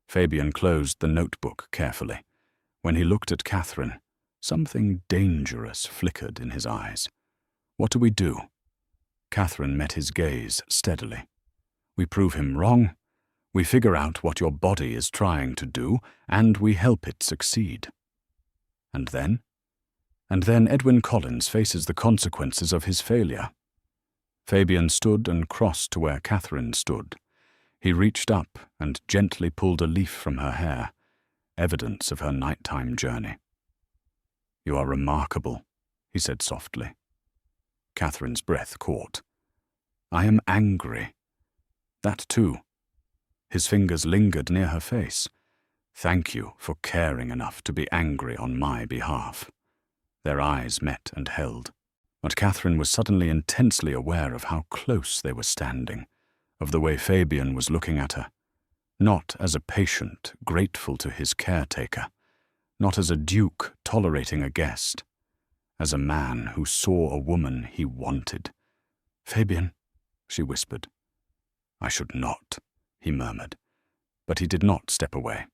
Fabian closed the notebook carefully. When he looked at Catherine, something dangerous flickered in his eyes. "What do we do?" Catherine met his gaze steadily. "We prove him wrong. We figure out what your body is trying to do, and we help it succeed." "And then?" "And then Edwin Collins faces the consequences of his failure." Fabian stood and crossed to where Catherine stood. He reached up and gently pulled a leaf from her hair, evidence of her nighttime journey. "You are remarkable," he said softly. Catherine's breath caught. "I am angry." "That too." His fingers lingered near her face. "Thank you for caring enough to be angry on my behalf." Their eyes met and held. But Catherine was suddenly intensely aware of how close they were standing, of the way Fabian was looking at her. Not as a patient grateful to his caretaker, not as a duke tolerating a guest, as a man who saw a woman he wanted. "Fabian," she whispered. "I should not," he murmured, but he did not step away.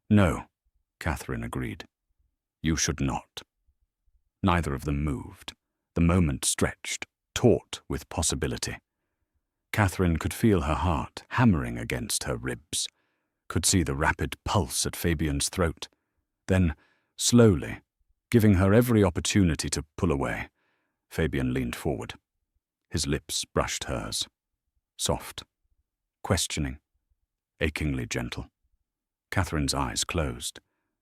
"No," Catherine agreed. "You should not." Neither of them moved. The moment stretched, taut with possibility. Catherine could feel her heart hammering against her ribs, could see the rapid pulse at Fabian's throat. Then, slowly, giving her every opportunity to pull away, Fabian leaned forward. His lips brushed hers. Soft, questioning, achingly gentle. Catherine's eyes closed.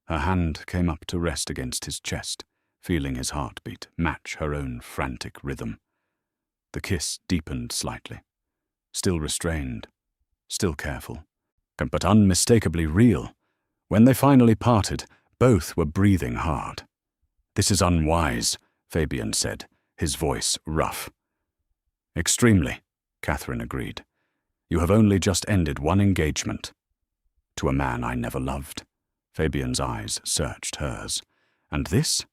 Her hand came up to rest against his chest, feeling his heartbeat match her own frantic rhythm. The kiss deepened slightly. Still restrained, still careful, but unmistakably real. When they finally parted, both were breathing hard. "This is unwise," Fabian said, his voice rough. "Extremely," Catherine agreed. "You have only just ended one engagement." "To a man I never loved." Fabian's eyes searched hers. "And this?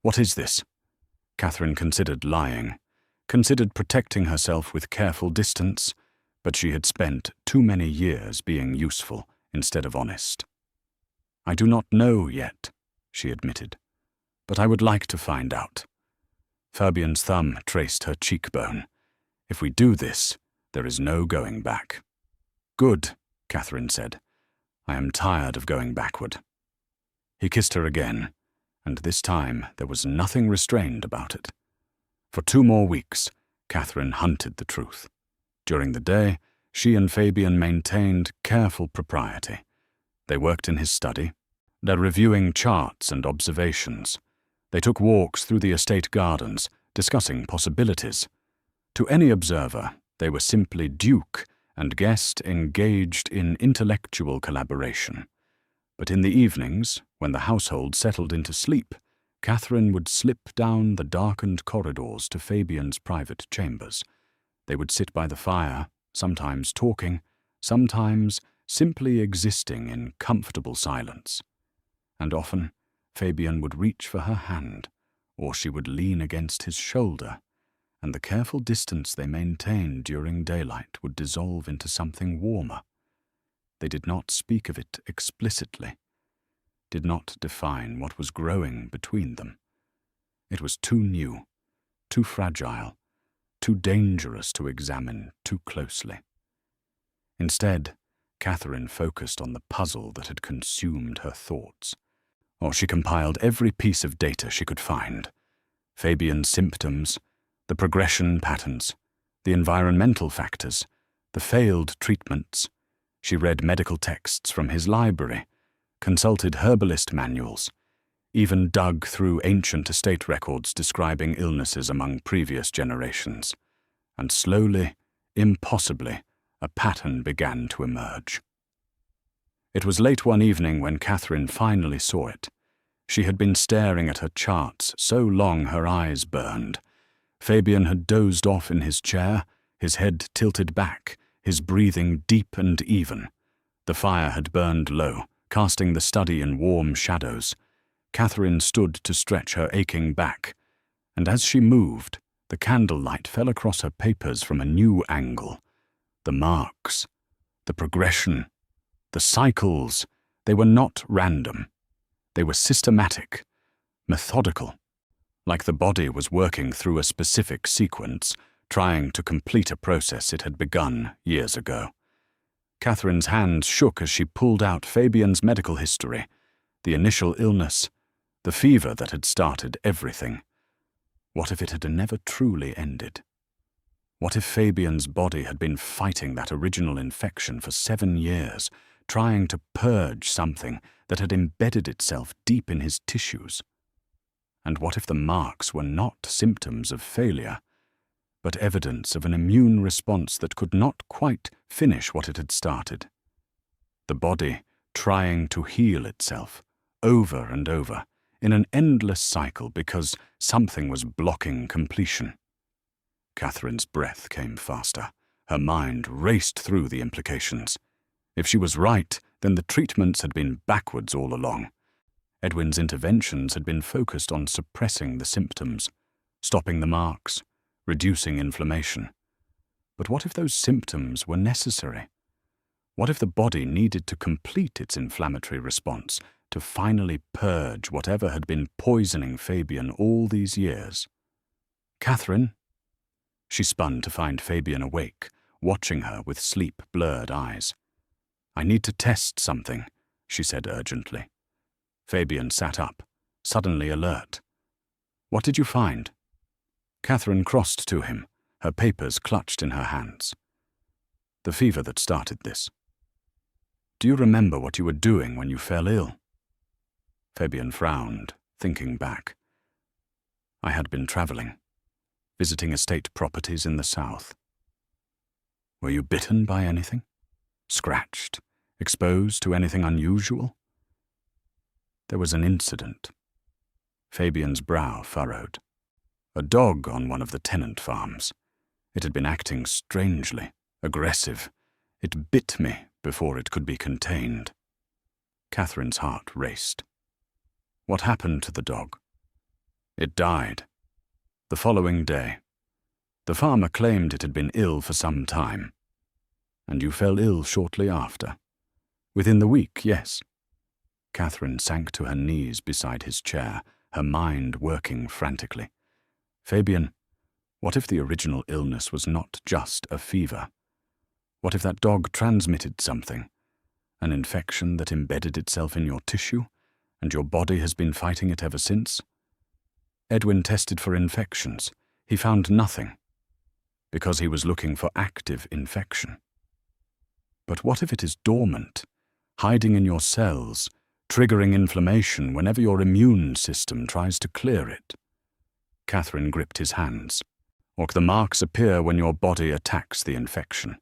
What is this?" Catherine considered lying, considered protecting herself with careful distance, but she had spent too many years being useful instead of honest. "I do not know yet," she admitted, "but I would like to find out." Fabian's thumb traced her cheekbone. "If we do this, there is no going back." "Good," Catherine said. "I am tired of going backward." He kissed her again, and this time there was nothing restrained about it. For 2 more weeks, Catherine hunted the truth. During the day, she and Fabian maintained careful propriety. They worked in his study, reviewing charts and observations. They took walks through the estate gardens, discussing possibilities. To any observer, they were simply duke and guest engaged in intellectual collaboration. But in the evenings, when the household settled into sleep, Catherine would slip down the darkened corridors to Fabian's private chambers. They would sit by the fire, sometimes talking, sometimes simply existing in comfortable silence. And often, Fabian would reach for her hand, or she would lean against his shoulder, and the careful distance they maintained during daylight would dissolve into something warmer. They did not speak of it explicitly, did not define what was growing between them. It was too new, too fragile, too dangerous to examine too closely. Instead, Catherine focused on the puzzle that had consumed her thoughts. Or she compiled every piece of data she could find: Fabian's symptoms, the progression patterns, the environmental factors, the failed treatments. She read medical texts from his library, consulted herbalist manuals, even dug through ancient estate records describing illnesses among previous generations. And slowly, impossibly, a pattern began to emerge. It was late one evening when Catherine finally saw it. She had been staring at her charts so long her eyes burned. Fabian had dozed off in his chair, his head tilted back, his breathing deep and even. The fire had burned low, casting the study in warm shadows. Catherine stood to stretch her aching back, and as she moved, the candlelight fell across her papers from a new angle. The marks, the progression, the cycles, they were not random. They were systematic, methodical, like the body was working through a specific sequence, trying to complete a process it had begun years ago. Catherine's hands shook as she pulled out Fabian's medical history, the initial illness, the fever that had started everything. What if it had never truly ended? What if Fabian's body had been fighting that original infection for 7 years, trying to purge something that had embedded itself deep in his tissues? And what if the marks were not symptoms of failure, but evidence of an immune response that could not quite finish what it had started? The body trying to heal itself, over and over, in an endless cycle because something was blocking completion. Catherine's breath came faster. Her mind raced through the implications. If she was right, then the treatments had been backwards all along. Edwin's interventions had been focused on suppressing the symptoms, stopping the marks, reducing inflammation. But what if those symptoms were necessary? What if the body needed to complete its inflammatory response to finally purge whatever had been poisoning Fabian all these years? "Catherine?" She spun to find Fabian awake, watching her with sleep-blurred eyes. "I need to test something," she said urgently. Fabian sat up, suddenly alert. "What did you find?" Catherine crossed to him, her papers clutched in her hands. "The fever that started this. Do you remember what you were doing when you fell ill?" Fabian frowned, thinking back. "I had been traveling, visiting estate properties in the south." "Were you bitten by anything? Scratched? Exposed to anything unusual?" "There was an incident." Fabian's brow furrowed. "A dog on one of the tenant farms. It had been acting strangely, aggressive. It bit me before it could be contained." Catherine's heart raced. "What happened to the dog?" "It died. The following day. The farmer claimed it had been ill for some time. And you fell ill shortly after. Within the week, yes." Catherine sank to her knees beside his chair, her mind working frantically. "Fabian, what if the original illness was not just a fever? What if that dog transmitted something? An infection that embedded itself in your tissue, and your body has been fighting it ever since? Edwin tested for infections. He found nothing, because he was looking for active infection. But what if it is dormant, hiding in your cells, triggering inflammation whenever your immune system tries to clear it?" Catherine gripped his hands. "Or the marks appear when your body attacks the infection.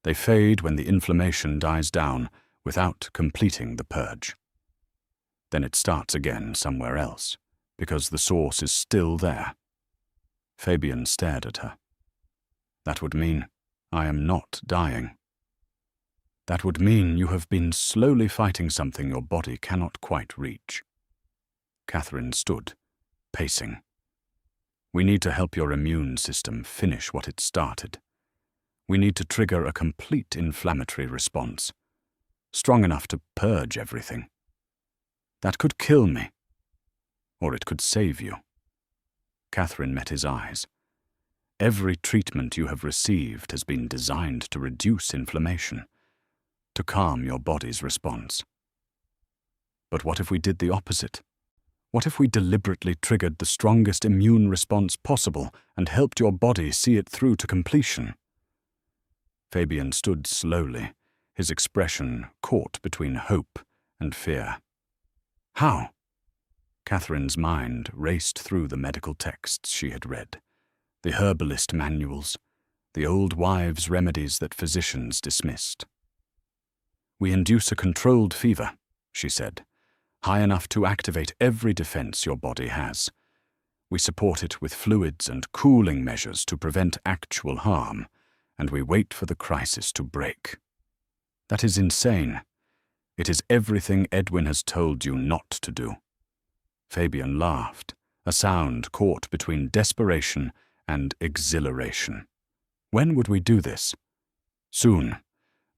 They fade when the inflammation dies down without completing the purge. Then it starts again somewhere else, because the source is still there." Fabian stared at her. "That would mean I am not dying. That would mean you have been slowly fighting something your body cannot quite reach." Catherine stood, pacing. We need to help your immune system finish what it started. We need to trigger a complete inflammatory response, strong enough to purge everything. That could kill me, or it could save you. Catherine met his eyes. Every treatment you have received has been designed to reduce inflammation, to calm your body's response. But what if we did the opposite? What if we deliberately triggered the strongest immune response possible and helped your body see it through to completion? Fabian stood slowly, his expression caught between hope and fear. How? Catherine's mind raced through the medical texts she had read, the herbalist manuals, the old wives' remedies that physicians dismissed. We induce a controlled fever, she said, high enough to activate every defense your body has. We support it with fluids and cooling measures to prevent actual harm, and we wait for the crisis to break. That is insane. It is everything Edwin has told you not to do. Fabian laughed, a sound caught between desperation and exhilaration. When would we do this? Soon,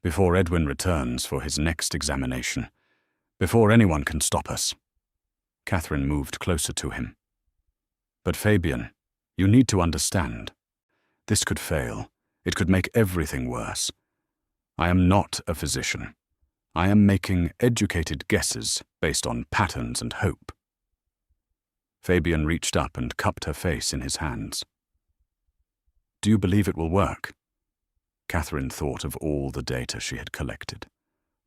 before Edwin returns for his next examination, before anyone can stop us. Catherine moved closer to him. But Fabian, you need to understand. This could fail. It could make everything worse. I am not a physician. I am making educated guesses based on patterns and hope. Fabian reached up and cupped her face in his hands. Do you believe it will work? Catherine thought of all the data she had collected,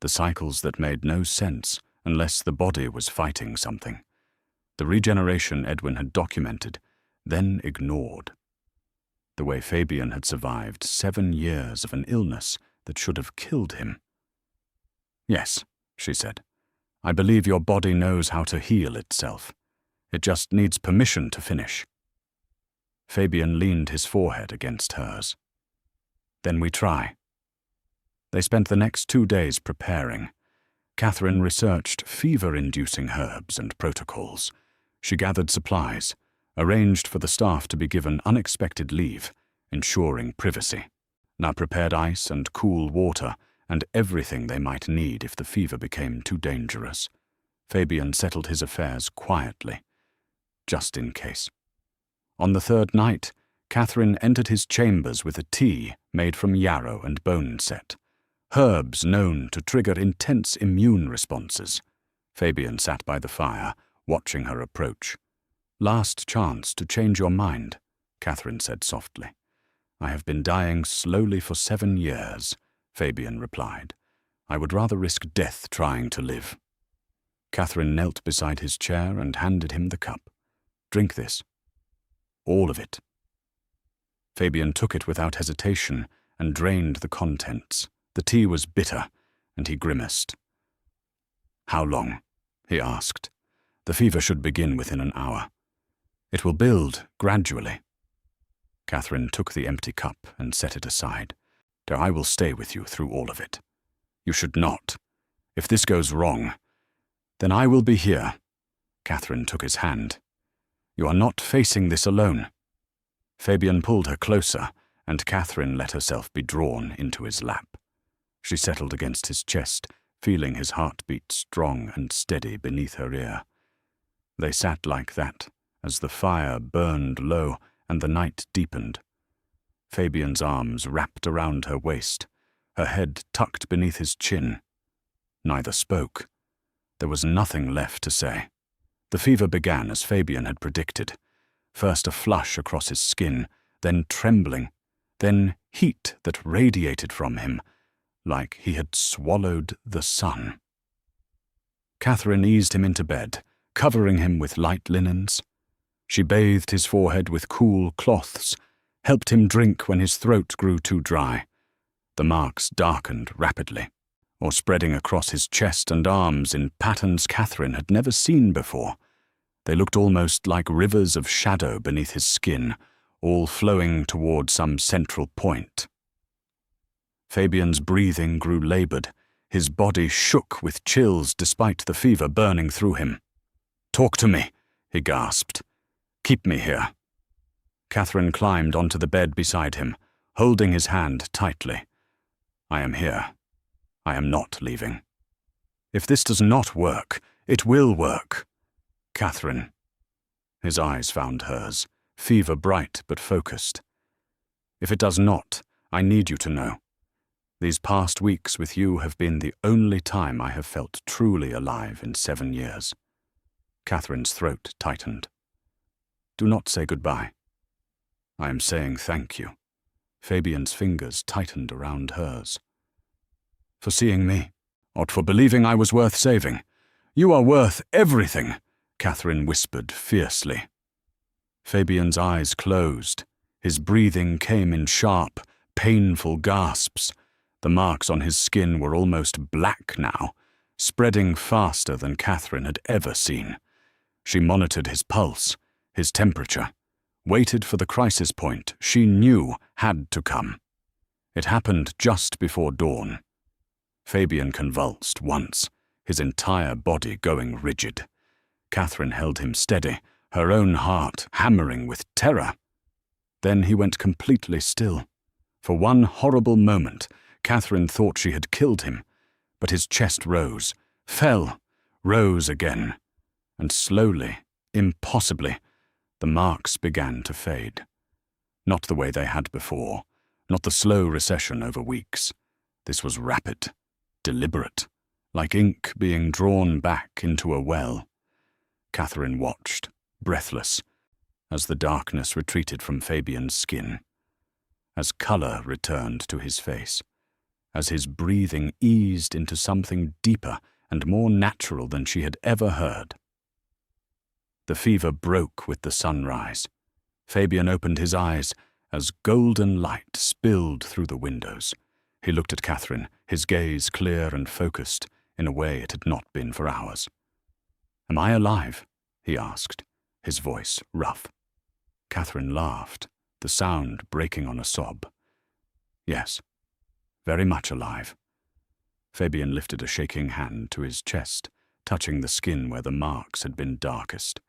the cycles that made no sense unless the body was fighting something, the regeneration Edwin had documented, then ignored, the way Fabian had survived 7 years of an illness that should have killed him. Yes, she said, I believe your body knows how to heal itself. It just needs permission to finish. Fabian leaned his forehead against hers. Then we try. They spent the next 2 days preparing. Catherine researched fever-inducing herbs and protocols. She gathered supplies, arranged for the staff to be given unexpected leave, ensuring privacy. Now prepared ice and cool water and everything they might need if the fever became too dangerous. Fabian settled his affairs quietly, just in case. On the 3rd night, Catherine entered his chambers with a tea made from yarrow and bone set, herbs known to trigger intense immune responses. Fabian sat by the fire, watching her approach. Last chance to change your mind, Catherine said softly. I have been dying slowly for 7 years, Fabian replied. I would rather risk death trying to live. Catherine knelt beside his chair and handed him the cup. Drink this. All of it. Fabian took it without hesitation and drained the contents. The tea was bitter, and he grimaced. How long? He asked. The fever should begin within an hour. It will build gradually. Catherine took the empty cup and set it aside. I will stay with you through all of it. You should not. If this goes wrong, then I will be here. Catherine took his hand. You are not facing this alone. Fabian pulled her closer, and Catherine let herself be drawn into his lap. She settled against his chest, feeling his heartbeat strong and steady beneath her ear. They sat like that, as the fire burned low and the night deepened. Fabian's arms wrapped around her waist, her head tucked beneath his chin. Neither spoke. There was nothing left to say. The fever began as Fabian had predicted. First a flush across his skin, then trembling, then heat that radiated from him, like he had swallowed the sun. Catherine eased him into bed, covering him with light linens. She bathed his forehead with cool cloths, helped him drink when his throat grew too dry. The marks darkened rapidly, or spreading across his chest and arms in patterns Catherine had never seen before. They looked almost like rivers of shadow beneath his skin, all flowing toward some central point. Fabian's breathing grew labored. His body shook with chills despite the fever burning through him. "Talk to me," he gasped. "Keep me here." Catherine climbed onto the bed beside him, holding his hand tightly. I am here. I am not leaving. If this does not work, it will work. Catherine. His eyes found hers, fever bright but focused. If it does not, I need you to know. These past weeks with you have been the only time I have felt truly alive in 7 years. Catherine's throat tightened. Do not say goodbye. I am saying thank you. Fabian's fingers tightened around hers. For seeing me, or for believing I was worth saving. You are worth everything, Catherine whispered fiercely. Fabian's eyes closed. His breathing came in sharp, painful gasps. The marks on his skin were almost black now, spreading faster than Catherine had ever seen. She monitored his pulse, his temperature, waited for the crisis point she knew had to come. It happened just before dawn. Fabian convulsed once, his entire body going rigid. Catherine held him steady, her own heart hammering with terror. Then he went completely still. For one horrible moment, Catherine thought she had killed him, but his chest rose, fell, rose again, and slowly, impossibly, the marks began to fade. Not the way they had before, not the slow recession over weeks. This was rapid, deliberate, like ink being drawn back into a well. Catherine watched, breathless, as the darkness retreated from Fabian's skin, as colour returned to his face, as his breathing eased into something deeper and more natural than she had ever heard. The fever broke with the sunrise. Fabian opened his eyes as golden light spilled through the windows. He looked at Catherine, his gaze clear and focused, in a way it had not been for hours. Am I alive? He asked, his voice rough. Catherine laughed, the sound breaking on a sob. Yes, very much alive. Fabian lifted a shaking hand to his chest, touching the skin where the marks had been darkest.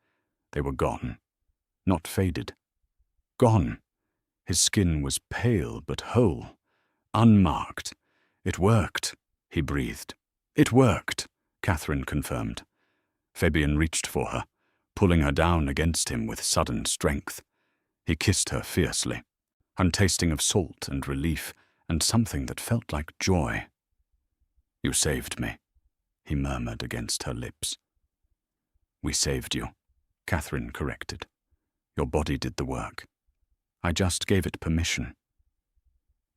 They were gone, not faded. Gone. His skin was pale but whole, unmarked. It worked, he breathed. It worked, Catherine confirmed. Fabian reached for her, pulling her down against him with sudden strength. He kissed her fiercely, untasting of salt and relief, and something that felt like joy. You saved me, he murmured against her lips. We saved you, Catherine corrected. Your body did the work. I just gave it permission.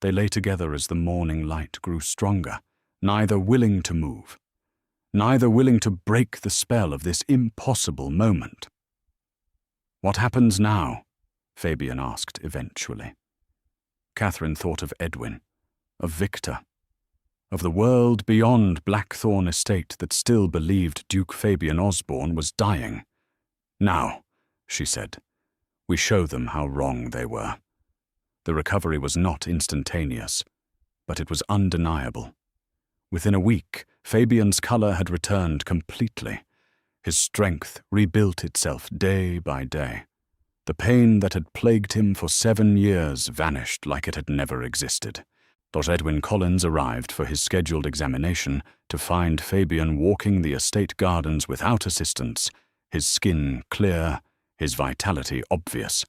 They lay together as the morning light grew stronger, neither willing to move, neither willing to break the spell of this impossible moment. What happens now? Fabian asked eventually. Catherine thought of Edwin, of Victor, of the world beyond Blackthorn estate that still believed Duke Fabian Osborne was dying. Now, she said, we show them how wrong they were. The recovery was not instantaneous, but it was undeniable. Within a week, Fabian's colour had returned completely. His strength rebuilt itself day by day. The pain that had plagued him for 7 years vanished like it had never existed. Edwin Collins arrived for his scheduled examination to find Fabian walking the estate gardens without assistance, his skin clear, his vitality obvious.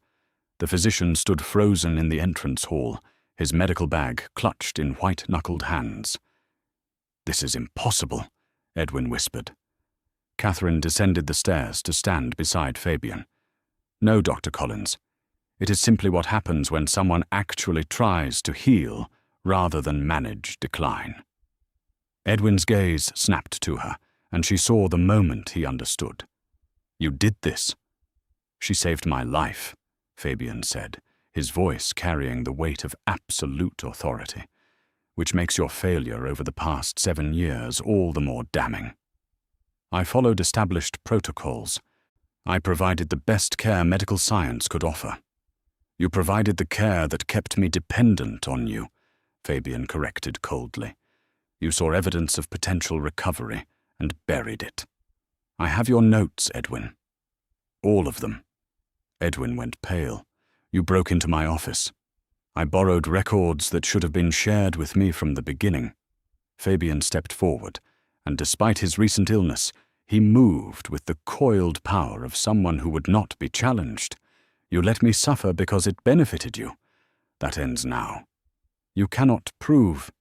The physician stood frozen in the entrance hall, his medical bag clutched in white-knuckled hands. This is impossible, Edwin whispered. Catherine descended the stairs to stand beside Fabian. No, Dr. Collins. It is simply what happens when someone actually tries to heal rather than manage decline. Edwin's gaze snapped to her, and she saw the moment he understood. You did this. She saved my life, Fabian said, his voice carrying the weight of absolute authority, which makes your failure over the past 7 years all the more damning. I followed established protocols. I provided the best care medical science could offer. You provided the care that kept me dependent on you, Fabian corrected coldly. You saw evidence of potential recovery and buried it. I have your notes, Edwin. All of them. Edwin went pale. You broke into my office. I borrowed records that should have been shared with me from the beginning." Fabian stepped forward, and despite his recent illness, he moved with the coiled power of someone who would not be challenged. "You let me suffer because it benefited you. That ends now. You cannot prove.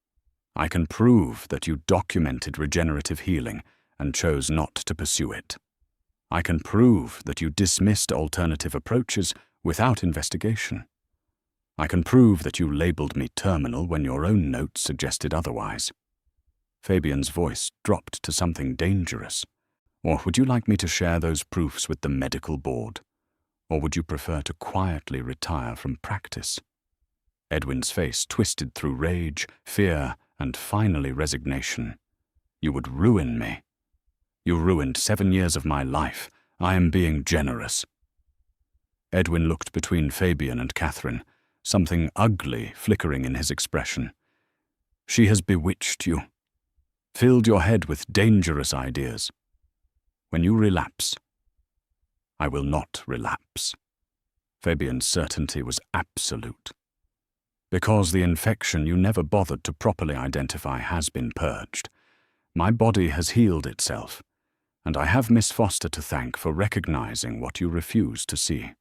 I can prove that you documented regenerative healing and chose not to pursue it. I can prove that you dismissed alternative approaches without investigation. I can prove that you labeled me terminal when your own notes suggested otherwise." Fabian's voice dropped to something dangerous. "Or would you like me to share those proofs with the medical board? Or would you prefer to quietly retire from practice?" Edwin's face twisted through rage, fear, and finally resignation. "You would ruin me. You ruined 7 years of my life. I am being generous." Edwin looked between Fabian and Catherine, something ugly flickering in his expression. "She has bewitched you, filled your head with dangerous ideas. When you relapse, I will not relapse." Fabian's certainty was absolute. "Because the infection you never bothered to properly identify has been purged. My body has healed itself, and I have Miss Foster to thank for recognizing what you refuse to see."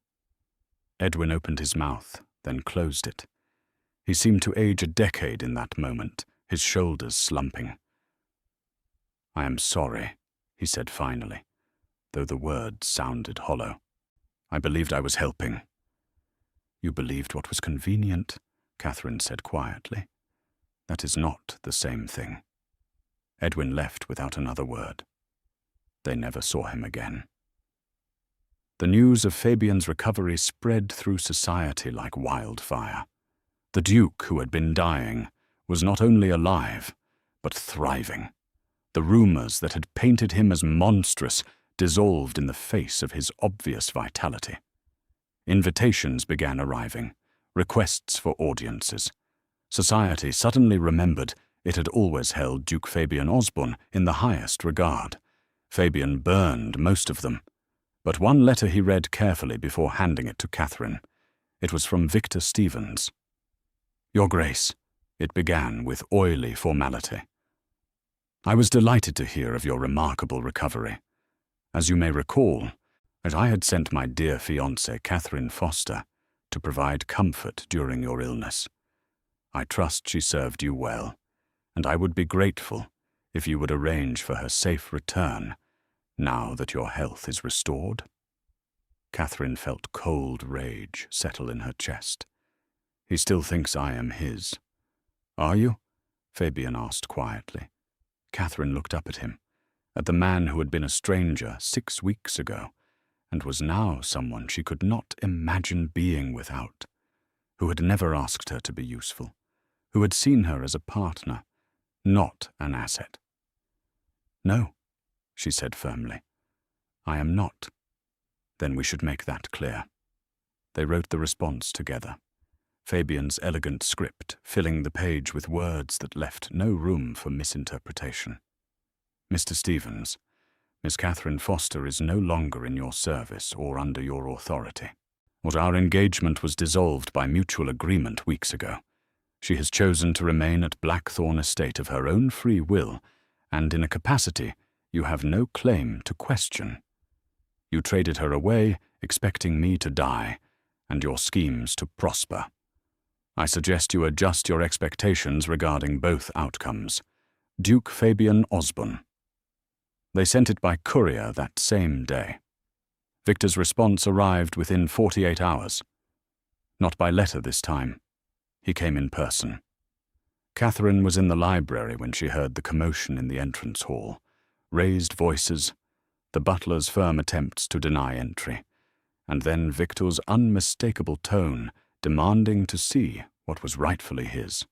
Edwin opened his mouth, then closed it. He seemed to age a decade in that moment, his shoulders slumping. "I am sorry," he said finally, though the words sounded hollow. "I believed I was helping." "You believed what was convenient," Catherine said quietly. "That is not the same thing." Edwin left without another word. They never saw him again. The news of Fabian's recovery spread through society like wildfire. The Duke, who had been dying, was not only alive, but thriving. The rumors that had painted him as monstrous dissolved in the face of his obvious vitality. Invitations began arriving, requests for audiences. Society suddenly remembered it had always held Duke Fabian Osborne in the highest regard. Fabian burned most of them, but one letter he read carefully before handing it to Catherine. It was from Victor Stevens. "Your Grace," it began with oily formality. "I was delighted to hear of your remarkable recovery. As you may recall, that I had sent my dear fiancée, Catherine Foster, to provide comfort during your illness. I trust she served you well, and I would be grateful if you would arrange for her safe return now that your health is restored." Catherine felt cold rage settle in her chest. "He still thinks I am his." "Are you?" Fabian asked quietly. Catherine looked up at him, at the man who had been a stranger 6 weeks ago, and was now someone she could not imagine being without, who had never asked her to be useful, who had seen her as a partner, not an asset. "No," she said firmly. "I am not." "Then we should make that clear." They wrote the response together, Fabian's elegant script filling the page with words that left no room for misinterpretation. "Mr. Stevens, Miss Catherine Foster is no longer in your service or under your authority. Our engagement was dissolved by mutual agreement weeks ago. She has chosen to remain at Blackthorn Estate of her own free will, and in a capacity you have no claim to question. You traded her away, expecting me to die, and your schemes to prosper. I suggest you adjust your expectations regarding both outcomes. Duke Fabian Osborne." They sent it by courier that same day. Victor's response arrived within 48 hours. Not by letter this time. He came in person. Catherine was in the library when she heard the commotion in the entrance hall. Raised voices, the butler's firm attempts to deny entry, and then Victor's unmistakable tone demanding to see what was rightfully his.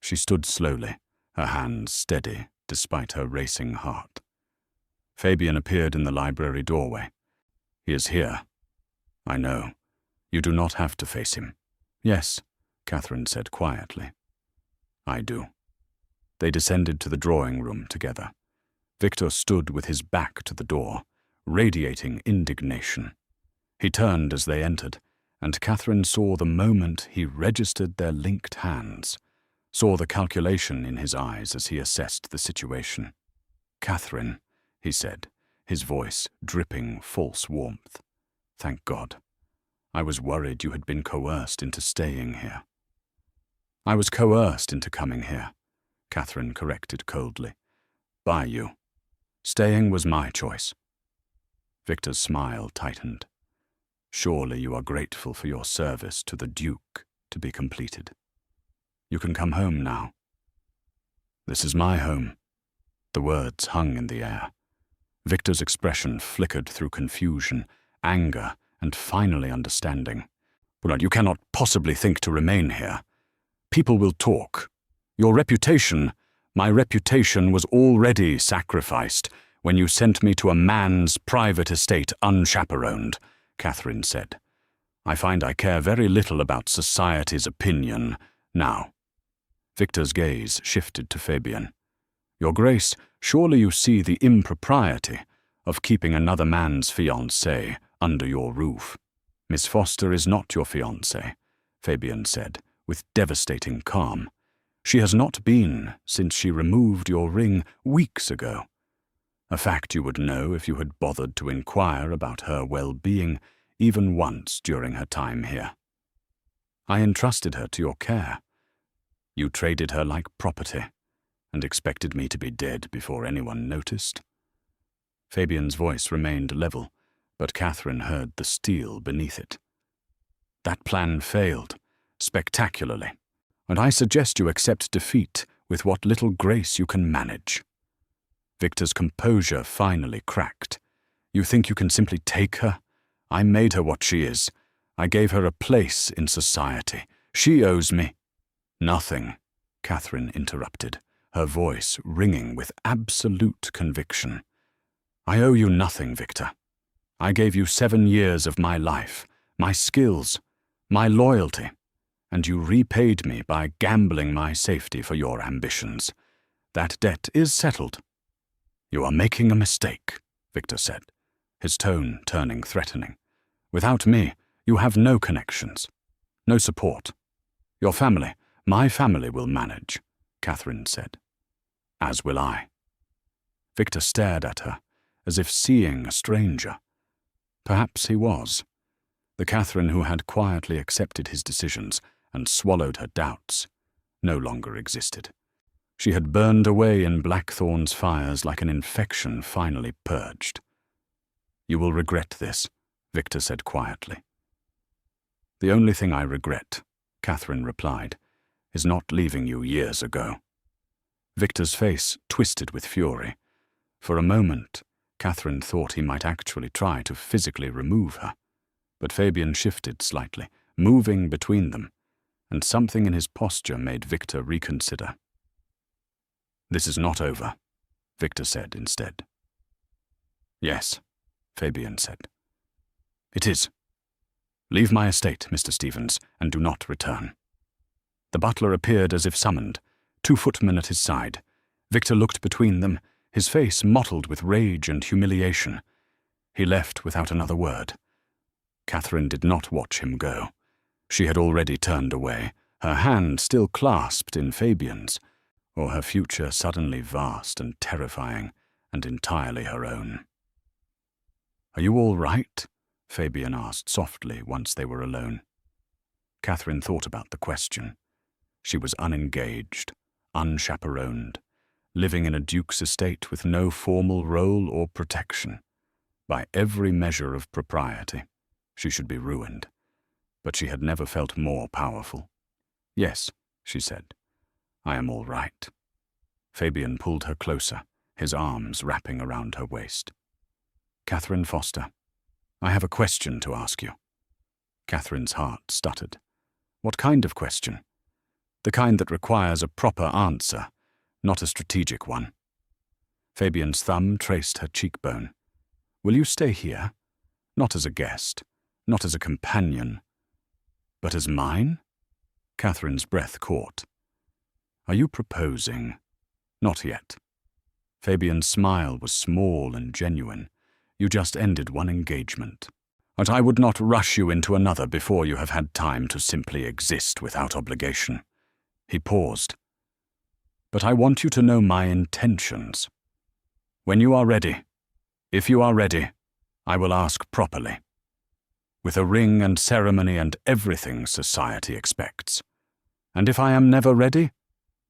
She stood slowly, her hands steady despite her racing heart. Fabian appeared in the library doorway. "He is here." "I know. You do not have to face him." "Yes," Catherine said quietly. "I do." They descended to the drawing room together. Victor stood with his back to the door, radiating indignation. He turned as they entered, and Catherine saw the moment he registered their linked hands, saw the calculation in his eyes as he assessed the situation. "Catherine," he said, his voice dripping false warmth. "Thank God. I was worried you had been coerced into staying here." "I was coerced into coming here," Catherine corrected coldly. "By you. Staying was my choice." Victor's smile tightened. "Surely you are grateful for your service to the Duke to be completed. You can come home now." "This is my home." The words hung in the air. Victor's expression flickered through confusion, anger, and finally understanding. "Well, you cannot possibly think to remain here. People will talk. Your reputation, my reputation was already sacrificed when you sent me to a man's private estate unchaperoned," Catherine said. "I find I care very little about society's opinion now." Victor's gaze shifted to Fabian. "Your Grace, surely you see the impropriety of keeping another man's fiancé under your roof." "Miss Foster is not your fiancé," Fabian said, with devastating calm. "She has not been since she removed your ring weeks ago. A fact you would know if you had bothered to inquire about her well-being even once during her time here. I entrusted her to your care. You traded her like property and expected me to be dead before anyone noticed." Fabian's voice remained level, but Catherine heard the steel beneath it. "That plan failed, spectacularly, and I suggest you accept defeat with what little grace you can manage." Victor's composure finally cracked. "You think you can simply take her? I made her what she is. I gave her a place in society. She owes me—" "Nothing," Catherine interrupted, her voice ringing with absolute conviction. "I owe you nothing, Victor. I gave you 7 years of my life, my skills, my loyalty, and you repaid me by gambling my safety for your ambitions. That debt is settled." "You are making a mistake," Victor said, his tone turning threatening. "Without me, you have no connections, no support. Your family, my family will manage," Catherine said. "As will I." Victor stared at her, as if seeing a stranger. Perhaps he was. The Catherine who had quietly accepted his decisions and swallowed her doubts no longer existed. She had burned away in Blackthorn's fires like an infection finally purged. "You will regret this," Victor said quietly. "The only thing I regret," Catherine replied, "is not leaving you years ago." Victor's face twisted with fury. For a moment, Catherine thought he might actually try to physically remove her, but Fabian shifted slightly, moving between them, and something in his posture made Victor reconsider. "This is not over," Victor said instead. "Yes," Fabian said. "It is. Leave my estate, Mr. Stevens, and do not return." The butler appeared as if summoned, 2 footmen at his side. Victor looked between them, his face mottled with rage and humiliation. He left without another word. Catherine did not watch him go. She had already turned away, her hand still clasped in Fabian's, or her future suddenly vast and terrifying and entirely her own. "Are you all right?" Fabian asked softly once they were alone. Catherine thought about the question. She was unengaged, unchaperoned, living in a duke's estate with no formal role or protection. By every measure of propriety, she should be ruined. But she had never felt more powerful. "Yes," she said, "I am all right." Fabian pulled her closer, his arms wrapping around her waist. "Catherine Foster, I have a question to ask you." Catherine's heart stuttered. "What kind of question?" "The kind that requires a proper answer, not a strategic one." Fabian's thumb traced her cheekbone. "Will you stay here? Not as a guest, not as a companion, but as mine?" Catherine's breath caught. "Are you proposing?" "Not yet." Fabian's smile was small and genuine. "You just ended one engagement. But I would not rush you into another before you have had time to simply exist without obligation. He paused. But I want you to know my intentions. When you are ready, if you are ready, I will ask properly, with a ring and ceremony and everything society expects. And if I am never ready,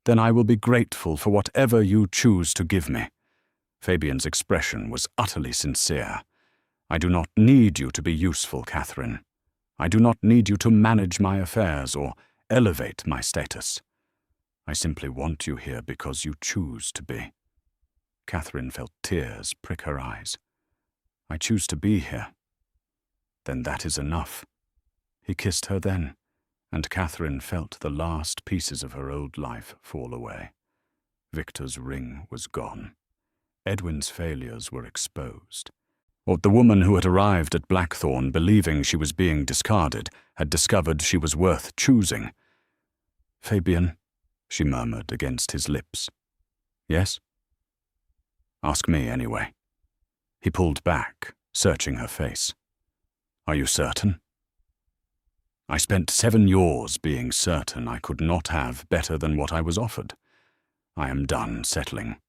then I will be grateful for whatever you choose to give me. Fabian's expression was utterly sincere. I do not need you to be useful, Catherine. I do not need you to manage my affairs or elevate my status. I simply want you here because you choose to be. Catherine felt tears prick her eyes. I choose to be here. Then that is enough. He kissed her then, and Catherine felt the last pieces of her old life fall away. Victor's ring was gone. Edwin's failures were exposed. Or the woman who had arrived at Blackthorn believing she was being discarded had discovered she was worth choosing. "Fabian," she murmured against his lips. "Yes?" "Ask me anyway." He pulled back, searching her face. "Are you certain?" "I spent 7 years being certain I could not have better than what I was offered. I am done settling."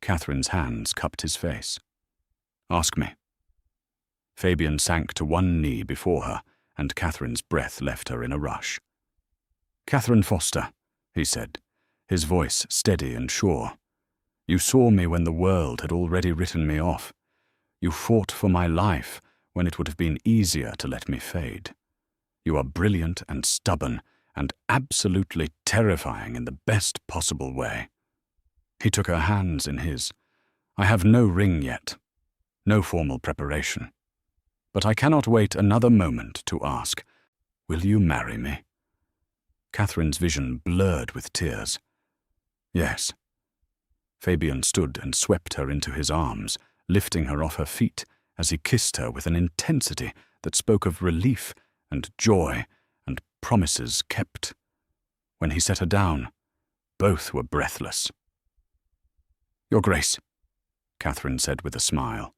Catherine's hands cupped his face. "Ask me." Fabian sank to one knee before her, and Catherine's breath left her in a rush. "Catherine Foster," he said, his voice steady and sure. "You saw me when the world had already written me off. You fought for my life when it would have been easier to let me fade. You are brilliant and stubborn and absolutely terrifying in the best possible way." He took her hands in his. "I have no ring yet, no formal preparation. But I cannot wait another moment to ask, will you marry me?" Catherine's vision blurred with tears. "Yes." Fabian stood and swept her into his arms, lifting her off her feet as he kissed her with an intensity that spoke of relief and joy and promises kept. When he set her down, both were breathless. "Your Grace," Catherine said with a smile,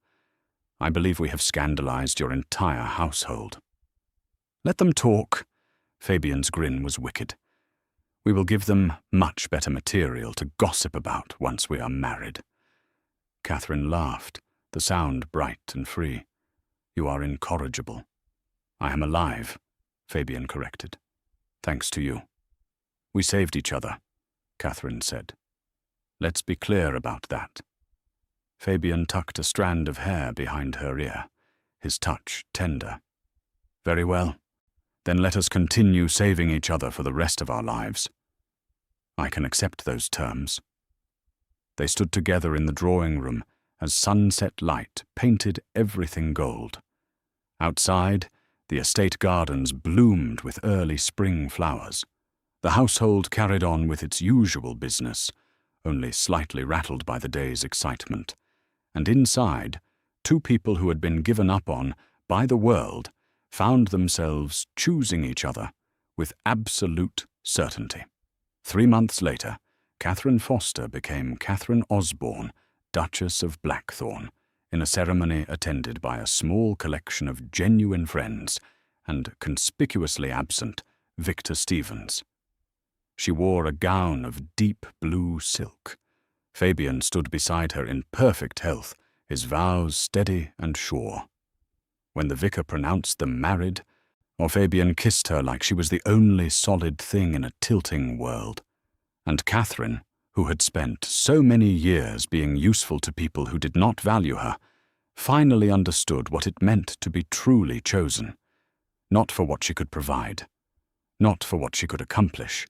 "I believe we have scandalized your entire household." "Let them talk." Fabian's grin was wicked. "We will give them much better material to gossip about once we are married." Catherine laughed, the sound bright and free. "You are incorrigible." "I am alive," Fabian corrected. "Thanks to you." "We saved each other," Catherine said. "Let's be clear about that." Fabian tucked a strand of hair behind her ear, his touch tender. "Very well. Then let us continue saving each other for the rest of our lives." "I can accept those terms." They stood together in the drawing room as sunset light painted everything gold. Outside, the estate gardens bloomed with early spring flowers. The household carried on with its usual business, only slightly rattled by the day's excitement. And inside, 2 people who had been given up on by the world found themselves choosing each other with absolute certainty. 3 months later, Catherine Foster became Catherine Osborne, Duchess of Blackthorn, in a ceremony attended by a small collection of genuine friends and conspicuously absent Victor Stevens. She wore a gown of deep blue silk. Fabian stood beside her in perfect health, his vows steady and sure. When the vicar pronounced them married, Fabian kissed her like she was the only solid thing in a tilting world. And Catherine, who had spent so many years being useful to people who did not value her, finally understood what it meant to be truly chosen. Not for what she could provide, not for what she could accomplish,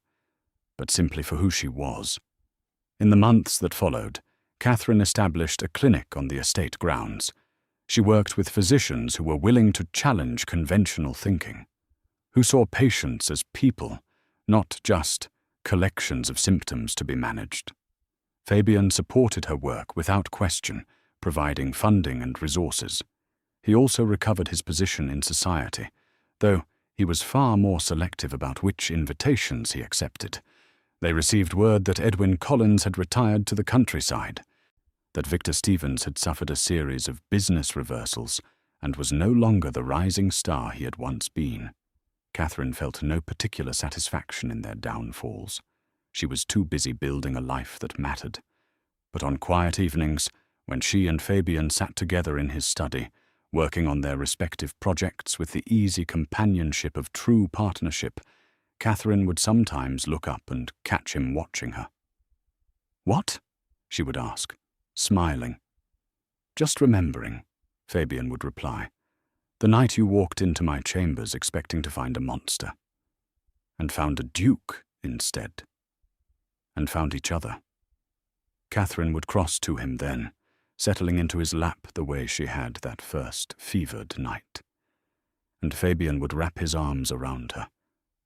but simply for who she was. In the months that followed, Catherine established a clinic on the estate grounds. She worked with physicians who were willing to challenge conventional thinking, who saw patients as people, not just collections of symptoms to be managed. Fabian supported her work without question, providing funding and resources. He also recovered his position in society, though he was far more selective about which invitations he accepted. They received word that Edwin Collins had retired to the countryside, that Victor Stevens had suffered a series of business reversals, and was no longer the rising star he had once been. Catherine felt no particular satisfaction in their downfalls. She was too busy building a life that mattered. But on quiet evenings, when she and Fabian sat together in his study, working on their respective projects with the easy companionship of true partnership, Catherine would sometimes look up and catch him watching her. "What?" she would ask, smiling. "Just remembering," Fabian would reply. "The night you walked into my chambers expecting to find a monster, and found a duke instead, and found each other." Catherine would cross to him then, settling into his lap the way she had that first fevered night. And Fabian would wrap his arms around her,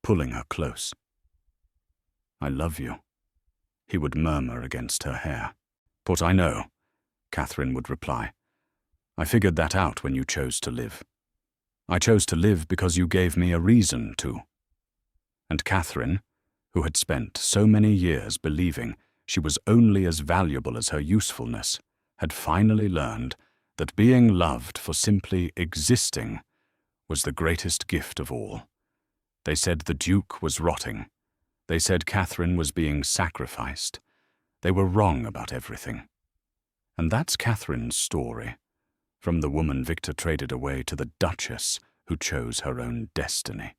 pulling her close. "I love you," he would murmur against her hair. "But I know," Catherine would reply. "I figured that out when you chose to live. I chose to live because you gave me a reason to." And Catherine, who had spent so many years believing she was only as valuable as her usefulness, had finally learned that being loved for simply existing was the greatest gift of all. They said the Duke was rotting. They said Catherine was being sacrificed. They were wrong about everything. And that's Catherine's story, from the woman Victor traded away to the Duchess who chose her own destiny.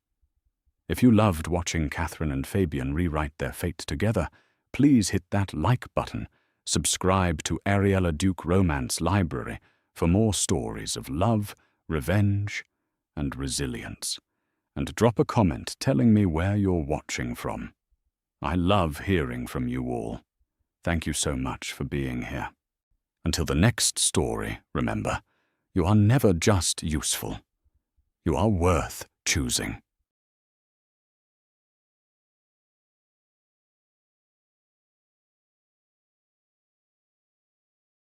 If you loved watching Catherine and Fabian rewrite their fate together, please hit that like button, subscribe to Ariella Duke Romance Library for more stories of love, revenge, and resilience. And drop a comment telling me where you're watching from. I love hearing from you all. Thank you so much for being here. Until the next story, remember, you are never just useful. You are worth choosing.